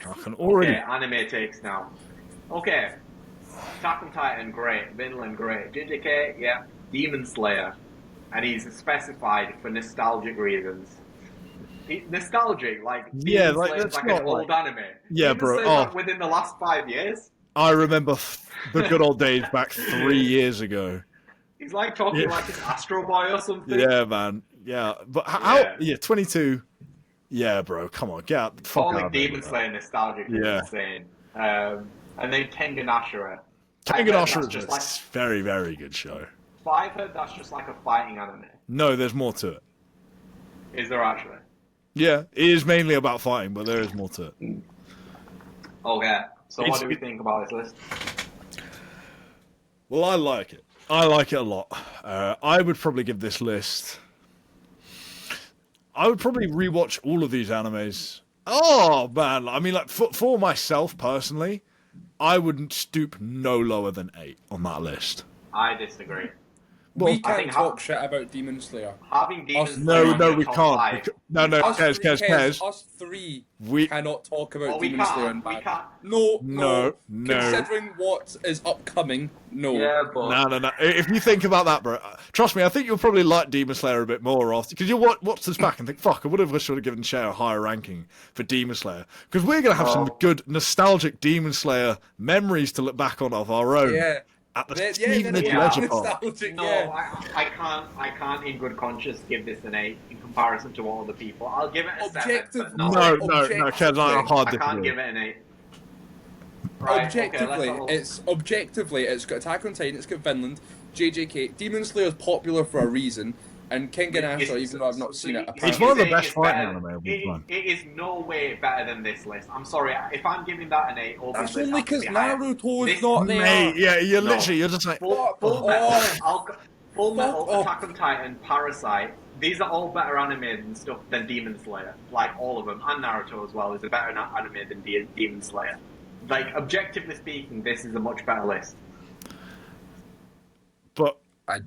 I can already. Okay, anime takes now. Okay. Attack on Titan, great. Vinland, great. JJK, yeah. Demon Slayer. And he's specified for nostalgic reasons. Nostalgic, like yeah, Demon like Slayer's that's like not an old anime. Yeah, Demon bro. Slayer's like within the last 5 years. I remember the good old days back 3 years ago. He's like talking like an Astro Boy or something. Yeah, man. Yeah, but how? Yeah, 22. Yeah, bro. Come on, get out. Calling Demon Slayer nostalgic is insane. And then Tengen Ashura. Tengen Ashura is just like, very good show. I've heard that's just like a fighting anime. No, there's more to it. Is there actually? Yeah, it is mainly about fighting, but there is more to it. Okay. So It's- what do we think about this list? Well, I like it. I like it a lot. I would probably give this list. I would probably rewatch all of these animes. Oh man, I mean, like for myself personally, I wouldn't stoop no lower than 8 on that list. I disagree. Well, We I can't think talk shit about Demon Slayer. Having Demon Us- Slayer No, on no, your we top can't. five- No, Us Kez. three We- cannot talk about Well, we Demon Slayer can't, and we bad. can't. No. No. Considering what is upcoming, no. Yeah, but No. If you think about that, bro, trust me, I think you'll probably like Demon Slayer a bit more after, because you'll watch this back and think, fuck, I would have wished I would have given Cher a higher ranking for Demon Slayer, because we're going to have some good nostalgic Demon Slayer memories to look back on of our own. Yeah. At the Yeah, Stevenage yeah. Leisure Park. nostalgic, no, yeah. I can't in good conscience give this an 8 in comparison to all other people. I'll give it a 7, Objective- but No, not. Kez, I hard I can't disagree. give it an 8. Right, Objectively, it's got Attack on Titan, it's got Finland, JJK. Demon Slayer is popular for a reason, and King Ganasha, even though I've not seen it, It's one of the saying best it's fighting better. anime of all time. It is no way better than this list. I'm sorry, if I'm giving that an 8, all That's these lists only have to because be higher. Naruto is This- not there. Mate, yeah, you're No. literally, you're just like, Full Metal, Full Metal, off. Attack on Titan, Parasite. These are all better animated than Demon Slayer. Like all of them, and Naruto as well is a better anime than Demon Slayer. Like objectively speaking, this is a much better list. but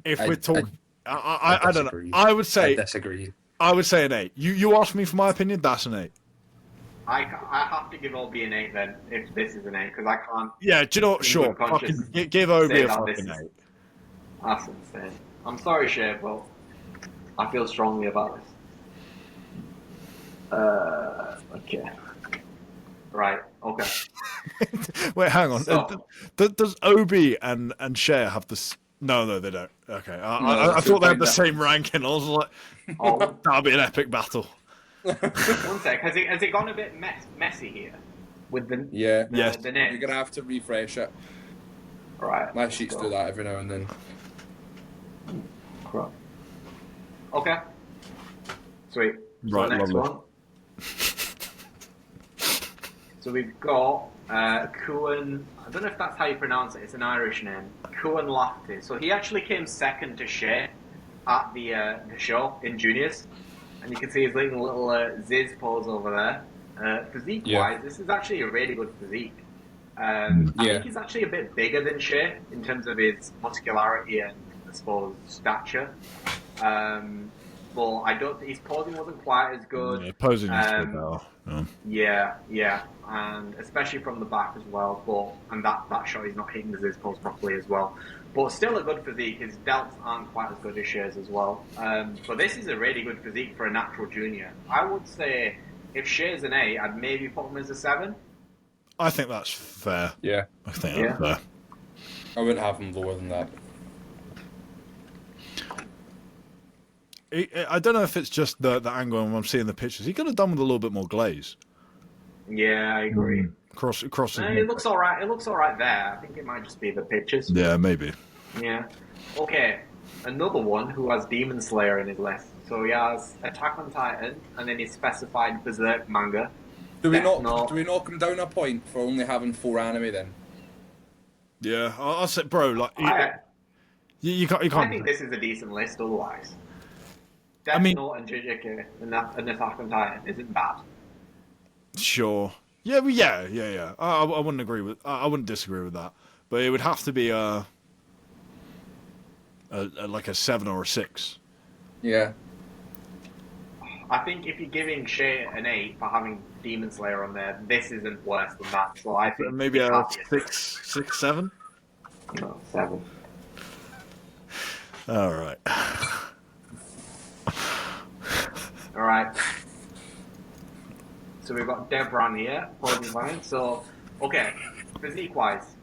if we're talking, I don't know. I would say disagree. I would say an 8. You asked me for my opinion. That's an 8. I have to give Obi an 8 then, if this is an 8, because I can't. Yeah, do you know what? In Sure, good conscience, fucking give Obi say a that this fucking is- 8. That's insane. I'm sorry, Shay, but I feel strongly about this. Okay. Right. Okay. Wait, hang on. So- Does Obi and Cher have this? No, they don't. Okay, I that's thought they had good the point, same ranking. I was like, Oh, that'll be an epic battle. one sec. Has it gone a bit messy here with the Yeah. Yes. the You're names? gonna have to refresh it. Right. My let's sheets go. do that every now and then. Crap. Okay. Sweet. So Right, next lovely. one. So we've got Kuan. I don't know if that's how you pronounce it. It's an Irish name. Kuan Lafty. So he actually came second to Shea at the show in juniors, and you can see his little Ziz pose over there. Physique wise, this is actually a really good physique. I think he's actually a bit bigger than Shea in terms of his muscularity and I suppose stature. But I don't. His posing wasn't quite as good. Yeah, posing is good now. Yeah, and especially from the back as well. But that shot he's not hitting the Ziz pose properly as well. But still a good physique. His delts aren't quite as good as Shea's as well. But this is a really good physique for a natural junior. I would say if Shea's an 8, I'd maybe put him as a 7. I think that's fair. Yeah. I think Yeah. that's fair. I wouldn't have him lower than that. I don't know if it's just the angle when I'm seeing the pictures. He could have done with a little bit more glaze. Yeah, I agree. Across his It looks all right. It looks all right there. I think it might just be the pictures. Yeah, maybe. Yeah. Okay. Another one who has Demon Slayer in his list. So he has Attack on Titan, and then he specified Berserk manga. Do we Death not? Note. Do we knock him down a point for only having 4 anime then? Yeah, I'll say, bro, like I you can't. You I can't. think this is a decent list otherwise. Death mean- Note and JJK and Attack on Titan isn't bad. Sure. Yeah, well, yeah. I wouldn't agree with. I wouldn't disagree with that. But it would have to be like a 7 or a 6. Yeah. I think if you're giving Shay an 8 for having Demon Slayer on there, this isn't worse than that. So I think Maybe it a has to be 6, 7. No, 7. All right. All right. So we've got Devran here, posing fine. So, okay, physique-wise,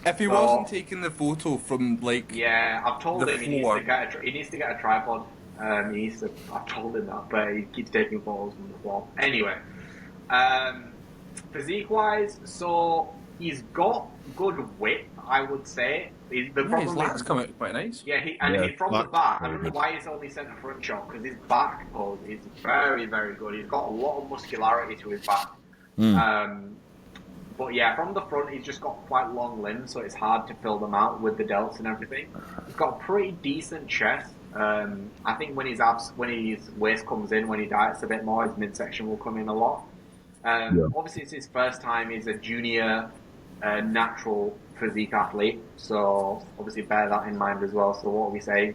If he So- wasn't taking the photo from like, yeah, I've told The him he needs floor. to get he needs to get a tripod. He needs to. I've told him that, but he keeps taking photos from the floor. Anyway, physique-wise, so He's got good width, I would say. The His problem lats is, come out quite nice. yeah, Yeah, he's from the back, back. I very don't know good. why he's only centre front shot because his back pose is very, very good. He's got a lot of muscularity to his back. But yeah, from the front, he's just got quite long limbs, so it's hard to fill them out with the delts and everything. He's got a pretty decent chest. I think when his waist comes in, when he diets a bit more, his midsection will come in a lot. Obviously, it's his first time. He's a junior natural physique athlete, so obviously bear that in mind as well. So what are we saying?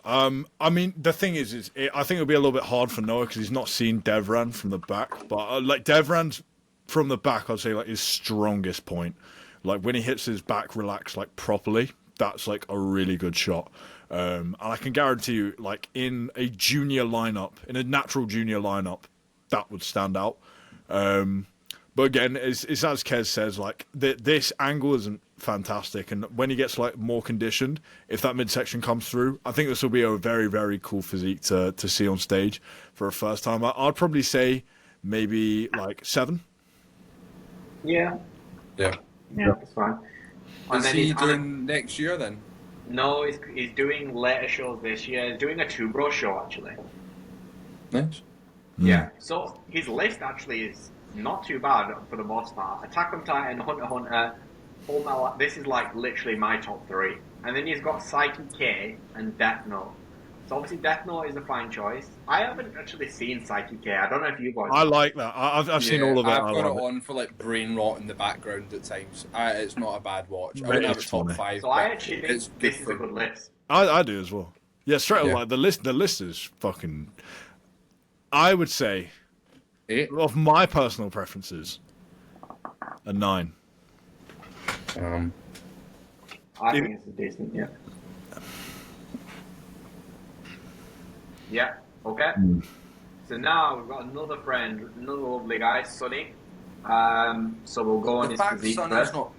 I mean, the thing is I think it'll be a little bit hard for Noah because he's not seen Devran from the back. But like Devran's from the back, I'd say like his strongest point. Like when he hits his back relaxed like properly, that's like a really good shot. And I can guarantee you, like in a junior lineup, in a natural junior lineup, that would stand out. But again, it's as Kez says, like this angle isn't fantastic, and when he gets like more conditioned, if that midsection comes through, I think this will be a very, very cool physique to see on stage for a first time. I'd probably say maybe like 7. Yeah, Yeah. that's fine. And Is then he he's doing next year then? no, he's doing later shows this year. He's doing a two-bro show actually. Nice. Yeah. So his list actually is not too bad for the most part. Attack on Titan, Hunter x Hunter, Full Metal. This is like literally my top 3. And then he's got Psyche K and Death Note. So obviously Death Note is a fine choice. I haven't actually seen Psyche K. I don't know if you guys. I like that. I've seen all of it. I've I got it love it. on for like brain rot in the background at times. It's not a bad watch. I Mate, wouldn't have it it's top funny. 5. So I but actually it's think good this is for- a good list. I do as well. Yeah, straight Yeah. away. The list is fucking. I would say, 8. of my personal preferences, a 9. I think it's a decent, yeah. Yeah, okay. So now we've got another friend, another lovely guy, Sonny. So we'll go on The his fact physique Sonny's first. not.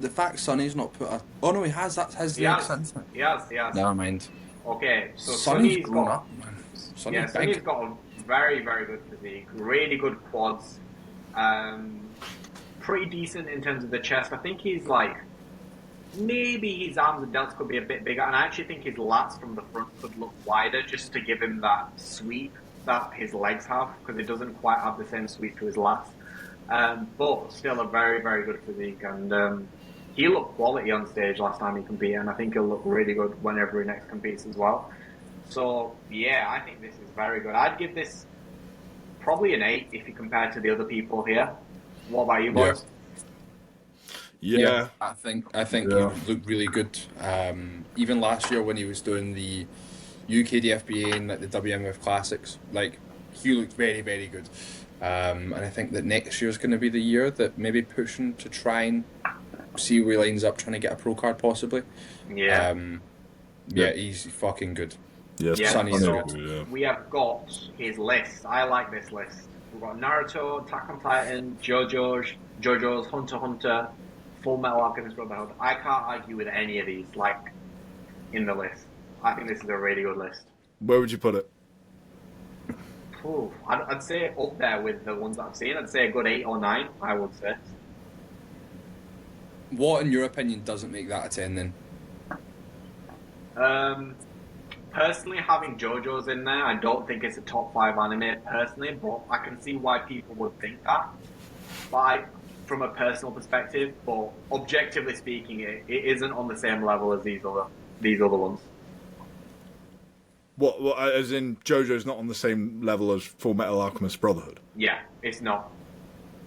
The fact Sonny's not put a. Oh no, he has. That's his He next has, isn't it? he has. Never mind. Okay, so Sonny's Sonny's grown got, up, man. Sonny's Sonny's big. got a very, very good physique, really good quads, pretty decent in terms of the chest. I think he's like, maybe his arms and delts could be a bit bigger, and I actually think his lats from the front could look wider just to give him that sweep that his legs have, because it doesn't quite have the same sweep to his lats. But still a very, very good physique, and he looked quality on stage last time he competed, and I think he'll look really good whenever he next competes as well. So yeah, I think this is very good. I'd give this probably an 8 if you compare it to the other people here. What about you boys? Yeah. I think Yeah. he looked really good. Even last year when he was doing the UKDFBA and like the WMF Classics, like he looked very, very good. And I think that next year is going to be the year that maybe pushing to try and see where he lines up, trying to get a pro card possibly. Yeah. Yeah, he's fucking good. Yes, Yeah, Sonny's so good. Yeah. we have got his list. I like this list. We've got Naruto, Attack on Titan, JoJo's, Hunter x Hunter, Full Metal Alchemist Brotherhood. I can't argue with any of these, like, in the list. I think this is a really good list. Where would you put it? Ooh, I'd say up there with the ones that I've seen. I'd say a good 8 or 9, I would say. What, in your opinion, doesn't make that a 10 then? Personally, having JoJo's in there, I don't think it's a top 5 anime personally, but I can see why people would think that. From a personal perspective, but objectively speaking, it isn't on the same level as these other ones. What, as in JoJo's not on the same level as Full Metal Alchemist Brotherhood? Yeah, it's not.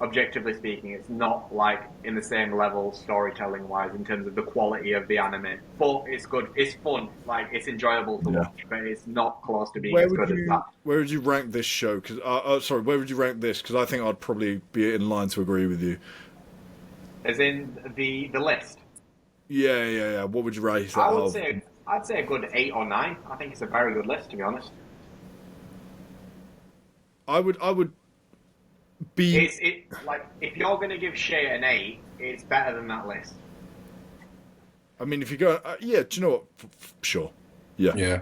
Objectively speaking, it's not like in the same level storytelling wise in terms of the quality of the anime. But it's good, it's fun, like it's enjoyable to watch, but it's not close to being as good as that. Where would you rank this show? Cause, where would you rank this? Because I think I'd probably be in line to agree with you. As in the list. Yeah. What would you rate that? I'd say a good 8 or 9. I think it's a very good list, to be honest. I would be. It's like if you're gonna give Shea an 8, it's better than that list. I mean, if you go, yeah. Do you know what? Sure. Yeah. Yeah.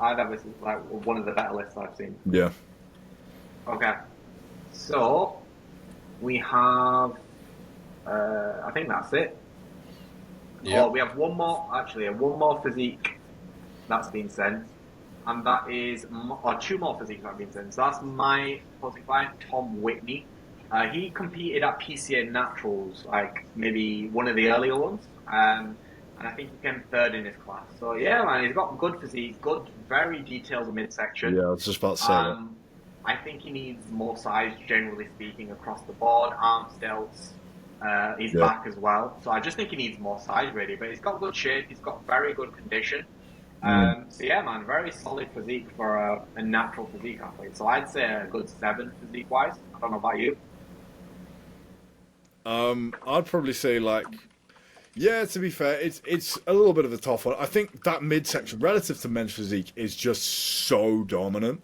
I'd have this as like one of the better lists I've seen. Yeah. Okay. So we have. I think that's it. Yeah. Oh, we have one more. Actually, one more physique that's been sent, and that is, or two more physiques that have been sent. So that's my opposing client, Tom Whitney. He competed at PCA Naturals, like maybe one of the earlier ones, and I think he came third in his class. So yeah, man, he's got good physique, good, very detailed midsection. Yeah, I was just about to say that. I think he needs more size, generally speaking, across the board, arms, delts, his back as well. So I just think he needs more size, really. But he's got good shape, he's got very good condition. So yeah, man, very solid physique for a natural physique athlete. So I'd say a good 7 physique-wise. I don't know about you. I'd probably say like, yeah. To be fair, it's a little bit of a tough one. I think that midsection relative to men's physique is just so dominant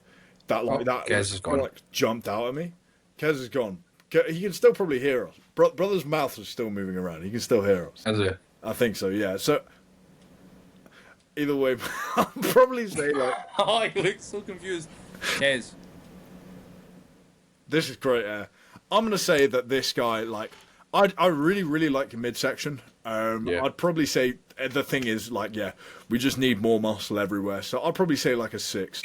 that like Kez is gone. like jumped out at me. Kez is gone. He can still probably hear us. Brother's mouth is still moving around. He can still hear us. Is it? I think so. Yeah. So either way, I'll probably say like. Oh, you look so confused. Kez. This is great. I'm gonna say that this guy like. I really, really like the midsection. I'd probably say the thing is like, yeah, we just need more muscle everywhere. So I'd probably say like a 6.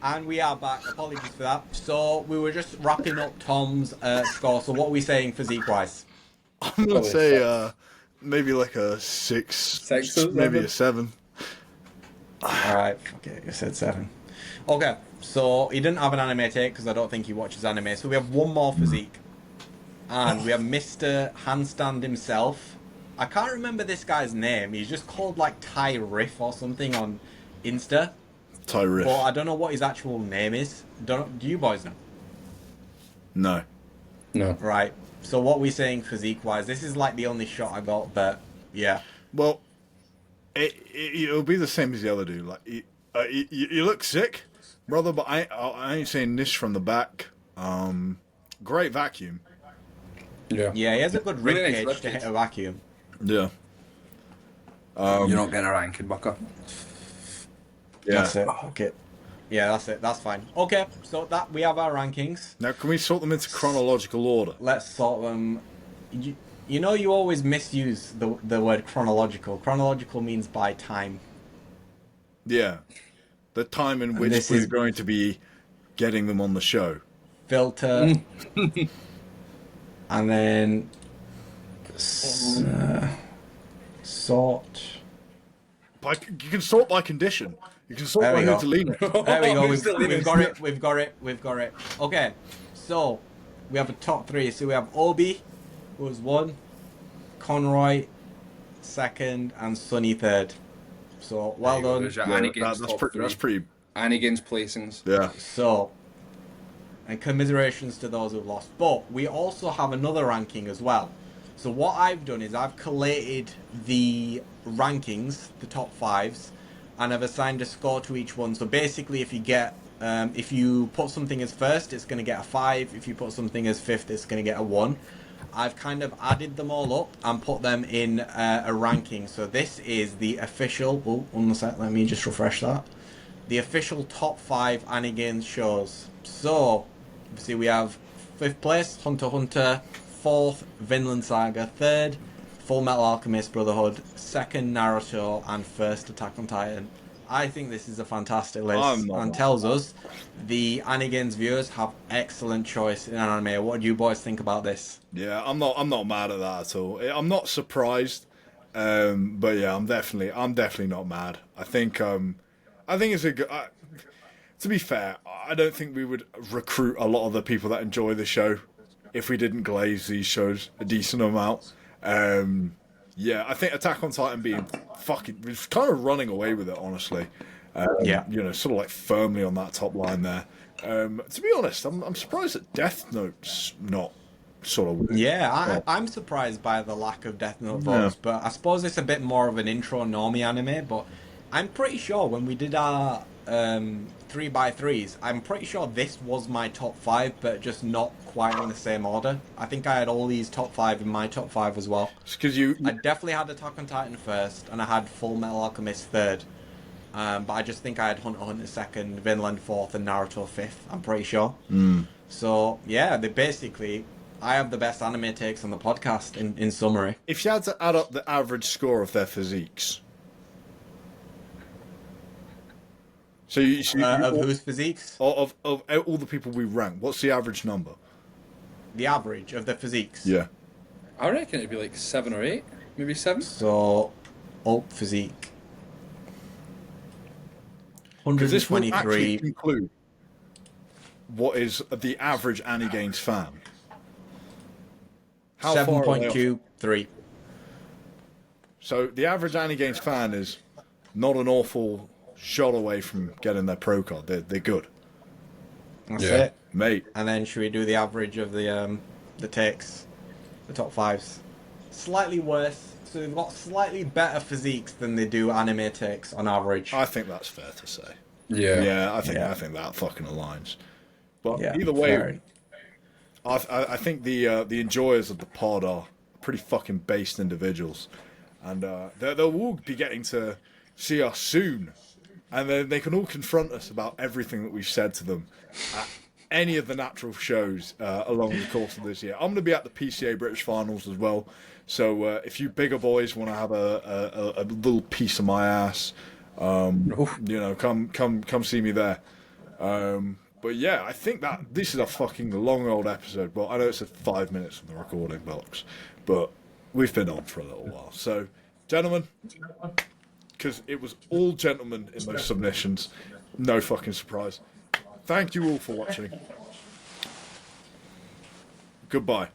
And we are back. Apologies for that. So we were just wrapping up Tom's score. So what are we saying physique-wise? I'm gonna say maybe like a 6, maybe a 7. All right, fuck it. You said 7. Okay, so he didn't have an anime take because I don't think he watches anime. So we have one more physique. And we have Mr. Handstand himself. I can't remember this guy's name. He's just called like Ty Riff or something on Insta. Ty Riff. But I don't know what his actual name is. Do you boys know? No. Right. So what we saying physique-wise? This is like the only shot I got, but yeah. Well, it'll be the same as the other dude. Like, you look sick, brother. But I ain't saying this from the back. Great vacuum. Yeah, he has a good rib cage to hit a vacuum. Yeah. You're not getting a ranking, Bucker. Yeah. That's it. Okay. Yeah, that's it. That's fine. Okay, so that we have our rankings. Now, can we sort them into chronological order? Let's sort them. You know, you always misuse the word chronological. Chronological means by time. Yeah. The time in which we're going to be getting them on the show. Filter. And then sort. You can sort by condition. You can sort by who to lean on. There we go. We've got it. Okay, so we have a top 3. So we have Obi, who was 1, Conroy 2nd, and Sonny 3rd. So well done. That's pretty. Anigains placings. Yeah. So, and commiserations to those who lost. But we also have another ranking as well. So what I've done is I've collated the rankings, the top 5s, and I've assigned a score to each one. So basically, if you put something as first, it's going to get a 5. If you put something as 5th, it's going to get a 1. I've kind of added them all up and put them in a ranking. So this is the official. Oh, 1 sec. Let me just refresh that. The official top 5 Anigains shows. So, see, we have 5th place, Hunter x Hunter, 4th, Vinland Saga, 3rd, Full Metal Alchemist Brotherhood, 2nd, Naruto, and 1st, Attack on Titan. I think this is a fantastic list and tells us the Anigains viewers have excellent choice in anime. What do you boys think about this? Yeah, I'm not mad at that at all. I'm not surprised, but yeah, I'm definitely not mad. I think it's a good. To be fair, I don't think we would recruit a lot of the people that enjoy the show if we didn't glaze these shows a decent amount. Yeah, I think Attack on Titan being was kind of running away with it, honestly. Yeah. You know, sort of like firmly on that top line there. To be honest, I'm surprised that Death Note's not sort of. Yeah, I'm surprised by the lack of Death Note votes, but I suppose it's a bit more of an intro normie anime, but I'm pretty sure when we did our 3x3s, I'm pretty sure this was my top 5, but just not quite in the same order. I think I had all these top 5 in my top 5 as well. Because I definitely had Attack on Titan first, and I had Full Metal Alchemist 3rd. But I just think I had Hunter x Hunter 2nd, Vinland 4th, and Naruto 5th. I'm pretty sure. So yeah, they basically, I have the best anime takes on the podcast. In summary, If you had to add up the average score of their physiques, so of whose physiques? of all the people we rank, what's the average number? The average of the physiques. Yeah. I reckon it'd be like 7 or 8, maybe 7. So, physique. Because this will actually 123. conclude what is the average Anigains fan. How far are they off? 7.23. So the average Anigains fan is not an awful shot away from getting their pro card. They're good, That's Yeah. it. mate. And then should we do the average of the takes, the top fives? Slightly worse. So they've got slightly better physiques than they do anime takes on average. I think that's fair to say. Yeah. Yeah, I think Yeah. that fucking aligns. But Yeah, either fair. way, I think the enjoyers of the pod are pretty fucking based individuals, and they'll all be getting to see us soon, and then they can all confront us about everything that we've said to them at any of the natural shows along the course of this year. I'm going to be at the PCA British Finals as well, so if you bigger boys want to have a little piece of my ass, you know, come see me there. But yeah, I think that this is a fucking long old episode. Well, I know it's at 5 minutes from the recording box, but we've been on for a little while. So, gentlemen, because it was all gentlemen in those submissions, no fucking surprise. Thank you all for watching. Goodbye.